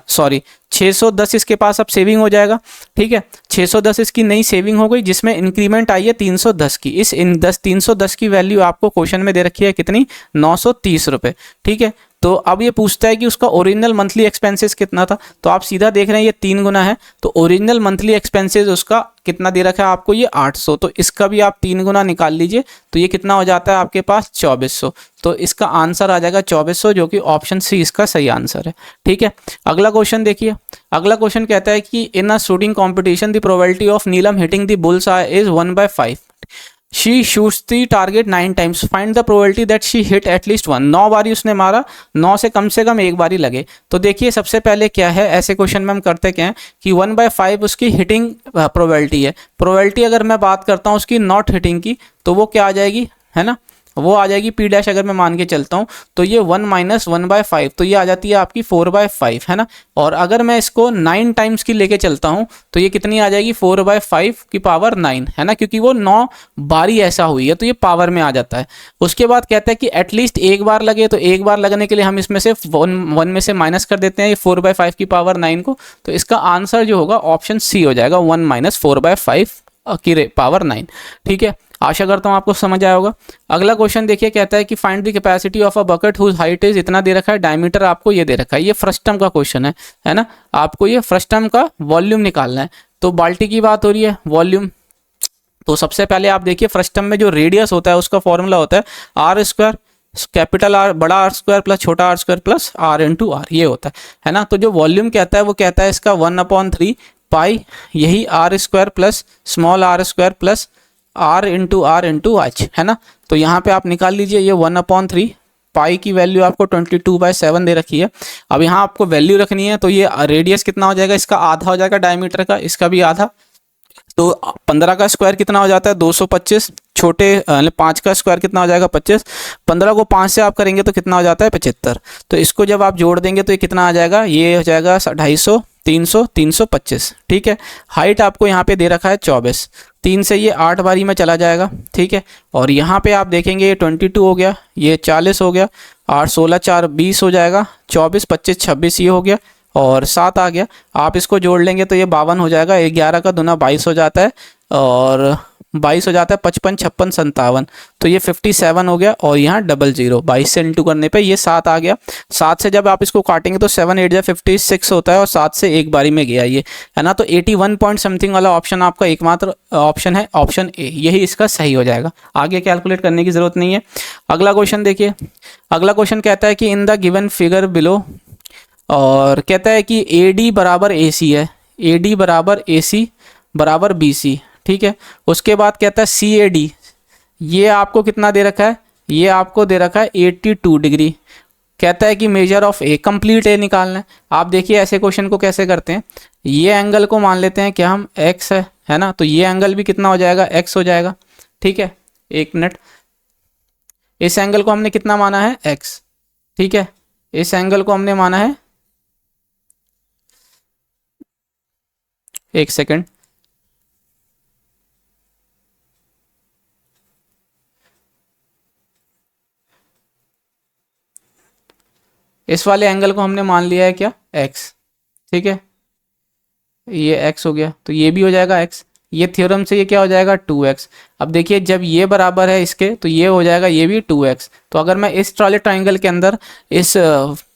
सॉरी 610 इसके पास अब सेविंग हो जाएगा। ठीक है, 610 इसकी नई सेविंग हो गई जिसमें इंक्रीमेंट आई है 310 की। इस 310 की वैल्यू आपको क्वेश्चन में दे रखी है कितनी, 930 रुपये। ठीक है, तो अब ये पूछता है कि उसका ओरिजिनल मंथली एक्सपेंसेस कितना था। तो आप सीधा देख रहे हैं ये 3 गुना है, तो ओरिजिनल मंथली एक्सपेंसेस उसका कितना दे रखा है आपको, ये 800। तो इसका भी आप 3 गुना निकाल लीजिए तो ये कितना हो जाता है आपके पास, 2400। तो इसका आंसर आ जाएगा 2400, जो कि ऑप्शन सी इसका सही आंसर है। ठीक है, अगला क्वेश्चन देखिए। अगला क्वेश्चन कहता है कि in a shooting competition the probability of Neelam hitting the bull's eye is 1/5। She shoots the target 9 times, find the probability that she hit at least 1। 9 बारी उसने मारा, 9 से कम एक बारी लगे। तो देखिए सबसे पहले क्या है, ऐसे क्वेश्चन में हम करते क्या हैं कि 1/5 उसकी हिटिंग प्रोबेबिलिटी है। प्रोबेबिलिटी अगर मैं बात करता हूँ उसकी नॉट हिटिंग की, तो वो क्या आ जाएगी, है ना, वो आ जाएगी P डैश। अगर मैं मान के चलता हूँ तो ये 1 - 1/5, तो ये आ जाती है आपकी 4/5, है ना। और अगर मैं इसको 9 टाइम्स की लेके चलता हूँ तो ये कितनी आ जाएगी, 4/5 की पावर 9, है ना, क्योंकि वो 9 बारी ऐसा हुई है तो ये पावर में आ जाता है। उसके बाद कहता है कि एटलीस्ट एक बार लगे, तो एक बार लगने के लिए हम इसमें से 1 में से माइनस कर देते हैं ये 4/5 की पावर 9 को। तो इसका आंसर जो होगा ऑप्शन सी हो जाएगा, 1 - 4/5 की पावर 9। ठीक है, आशा करता हूँ आपको समझ आया होगा। अगला क्वेश्चन देखिए, कहता है कि find the capacity of a bucket whose height is, इतना दे रखा है, डायमीटर आपको ये दे रखा है। ये फ्रस्टम का क्वेश्चन है ना। आपको ये फ्रस्टम का वॉल्यूम निकालना है। तो बाल्टी की बात हो रही है, वॉल्यूम। तो सबसे पहले आप देखिए फ्रस्टम में जो रेडियस होता है उसका फॉर्मूला होता है R², कैपिटल R बड़ा R² प्लस छोटा R² प्लस R×R, ये होता है ना। तो जो वॉल्यूम कहता है वो कहता है इसका 1/3 पाई, यही R² plus small R² plus R×R×H, है ना। तो यहाँ पे आप निकाल लीजिए, ये 1/3 पाई की वैल्यू आपको 22/7 दे रखी है। अब यहाँ आपको वैल्यू रखनी है, तो ये रेडियस कितना हो जाएगा, इसका आधा हो जाएगा डायमीटर का, इसका भी आधा। तो 15 का स्क्वायर कितना हो जाता है, 225। छोटे 5 का स्क्वायर कितना हो जाएगा, 25। 15 को 5 से आप करेंगे तो कितना हो जाता है, 75। तो इसको जब आप जोड़ देंगे तो ये कितना आ जाएगा, ये हो जाएगा 250, 300, 325। ठीक है, हाइट आपको यहाँ पे दे रखा है 24, 3 से ये 8 बारी में चला जाएगा। ठीक है, और यहाँ पे आप देखेंगे ये 22 हो गया, ये 40 हो गया, 8 16 4 20 हो जाएगा, 24 25 26 ये हो गया, और 7 आ गया। आप इसको जोड़ लेंगे तो ये 52 हो जाएगा, 11 का दूना 22 हो जाता है, और 22 हो जाता है, 55 56 57। तो ये 57 हो गया, और यहाँ 00, 22 से इंटू करने पे ये 7 आ गया। 7 से जब आप इसको काटेंगे तो 7 8 56 होता है, और 7 से एक बारी में गया ये, है ना। तो 81 पॉइंट समथिंग वाला ऑप्शन आपका एकमात्र ऑप्शन है, ऑप्शन ए, यही इसका सही हो जाएगा। आगे कैलकुलेट करने की जरूरत नहीं है। अगला क्वेश्चन देखिए। अगला क्वेश्चन कहता है कि in the given figure below, और कहता है कि AD बराबर AC है, AD बराबर AC बराबर BC। ठीक है, उसके बाद कहता है CAD, ये आपको कितना दे रखा है, ये आपको दे रखा है 82 डिग्री। कहता है कि measure of A, complete A निकालना है। आप देखिए ऐसे क्वेश्चन को कैसे करते हैं, ये एंगल को मान लेते हैं क्या हम X है ना, तो ये एंगल भी कितना हो जाएगा, X हो जाएगा। ठीक है, एक मिनट, इस एंगल को हमने कितना माना है, X। ठीक है, इस एंगल को हमने माना है, एक सेकंड, इस वाले एंगल को हमने मान लिया है क्या, X। ठीक है, ये X हो गया, तो ये भी हो जाएगा X। ये थ्योरम से ये क्या हो जाएगा 2x। अब देखिए जब ये बराबर है इसके तो ये हो जाएगा ये भी 2x। तो अगर मैं इस वाले ट्राइंगल के अंदर इस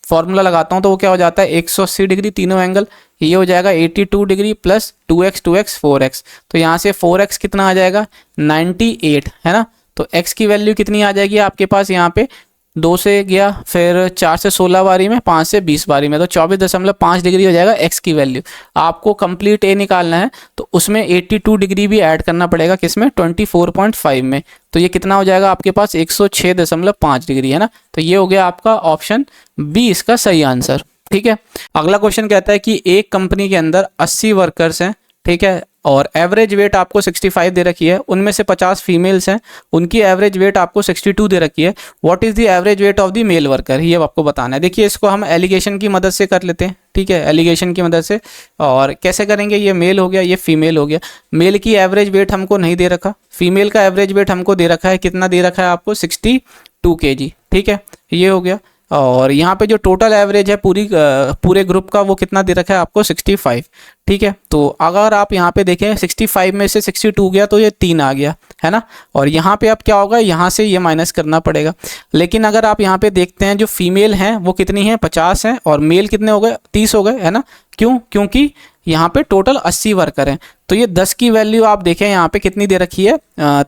फॉर्मूला लगाता हूँ तो वो क्या हो जाता है 180 डिग्री तीनों एंगल, ये हो जाएगा 82 डिग्री प्लस 2x 4x। तो यहाँ से 4x कितना आ जाएगा 98 है ना। तो x की वैल्यू कितनी आ जाएगी आपके पास यहाँ पे 2 से गया, फिर 4 से 16 बारी में, 5 से 20 बारी में, तो 24.5 डिग्री हो जाएगा x की वैल्यू। आपको कंप्लीट a निकालना है तो उसमें 82 डिग्री भी ऐड करना पड़ेगा किसमें 24.5 में। तो ये कितना हो जाएगा आपके पास 106.5 डिग्री है ना। तो ये हो गया आपका ऑप्शन बी इसका सही आंसर। ठीक है, अगला क्वेश्चन कहता है कि एक कंपनी के अंदर 80 वर्कर्स हैं, ठीक है, और एवरेज वेट आपको 65 दे रखी है, उनमें से 50 फीमेल्स हैं, उनकी एवरेज वेट आपको 62 दे रखी है। What is the average weight of the male worker, ये आपको बताना है। देखिए इसको हम एलिगेशन की मदद से कर लेते हैं, ठीक है, एलिगेशन की मदद से। और कैसे करेंगे, ये मेल हो गया, ये फीमेल हो गया। मेल की एवरेज वेट हमको नहीं दे रखा, फीमेल का एवरेज वेट हमको दे रखा है, कितना दे रखा है आपको 62 kg, ठीक है, ये हो गया। और यहाँ पे जो टोटल एवरेज है पूरे ग्रुप का वो कितना दे रखा है आपको 65, ठीक है। तो अगर आप यहाँ पे देखें 65 में से 62 गया तो ये 3 आ गया है ना। और यहाँ पे अब क्या होगा, यहाँ से ये माइनस करना पड़ेगा। लेकिन अगर आप यहाँ पे देखते हैं जो फीमेल हैं वो कितनी है 50 हैं, और मेल कितने हो गए 30 हो गए है ना। क्यों, क्योंकि यहाँ पे टोटल 80 वर्कर हैं। तो ये 10 की वैल्यू आप देखें यहाँ पे कितनी दे रखी है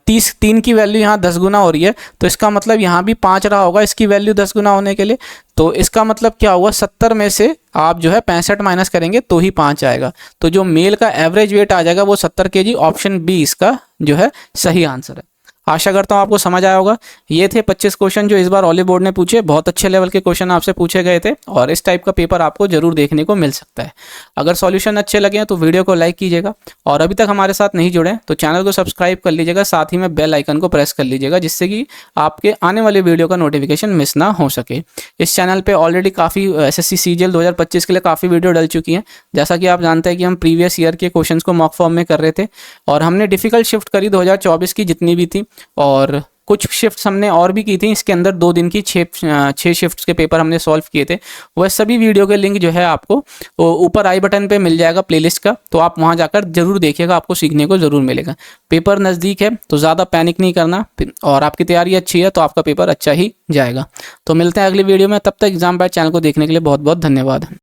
30, 3 की वैल्यू यहाँ 10 गुना हो रही है, तो इसका मतलब यहाँ भी 5 रहा होगा इसकी वैल्यू 10 गुना होने के लिए। तो इसका मतलब क्या हुआ 70 में से आप जो है 65 माइनस करेंगे तो ही 5 आएगा। तो जो मेल का एवरेज वेट आ जाएगा वो 70 kg, ऑप्शन बी इसका जो है सही आंसर है। आशा करता हूँ आपको समझ आया होगा। ये थे 25 क्वेश्चन जो इस बार ऑलिव बोर्ड ने पूछे। बहुत अच्छे लेवल के क्वेश्चन आपसे पूछे गए थे और इस टाइप का पेपर आपको जरूर देखने को मिल सकता है। अगर सॉल्यूशन अच्छे लगे हैं तो वीडियो को लाइक कीजिएगा, और अभी तक हमारे साथ नहीं जुड़े तो चैनल को सब्सक्राइब कर लीजिएगा, साथ ही में बेल आइकन को प्रेस कर लीजिएगा, जिससे कि आपके आने वाले वीडियो का नोटिफिकेशन मिस ना हो सके। इस चैनल पर ऑलरेडी काफ़ी SSC CGL 2025 के लिए काफ़ी वीडियो डल चुकी हैं। जैसा कि आप जानते हैं कि हम प्रीवियस ईयर के क्वेश्चन को मॉक फॉर्म में कर रहे थे, और हमने डिफिकल्ट शिफ्ट करी 2024 की जितनी भी थी, और कुछ शिफ्ट्स हमने और भी की थी। इसके अंदर 2 दिन की 6 शिफ्ट्स के पेपर हमने सॉल्व किए थे। वह सभी वीडियो के लिंक जो है आपको ऊपर आई बटन पे मिल जाएगा प्लेलिस्ट का, तो आप वहां जाकर जरूर देखिएगा, आपको सीखने को ज़रूर मिलेगा। पेपर नज़दीक है तो ज़्यादा पैनिक नहीं करना, और आपकी तैयारी अच्छी है तो आपका पेपर अच्छा ही जाएगा। तो मिलते हैं अगली वीडियो में, तब तक एग्जाम बैच चैनल को देखने के लिए बहुत बहुत धन्यवाद।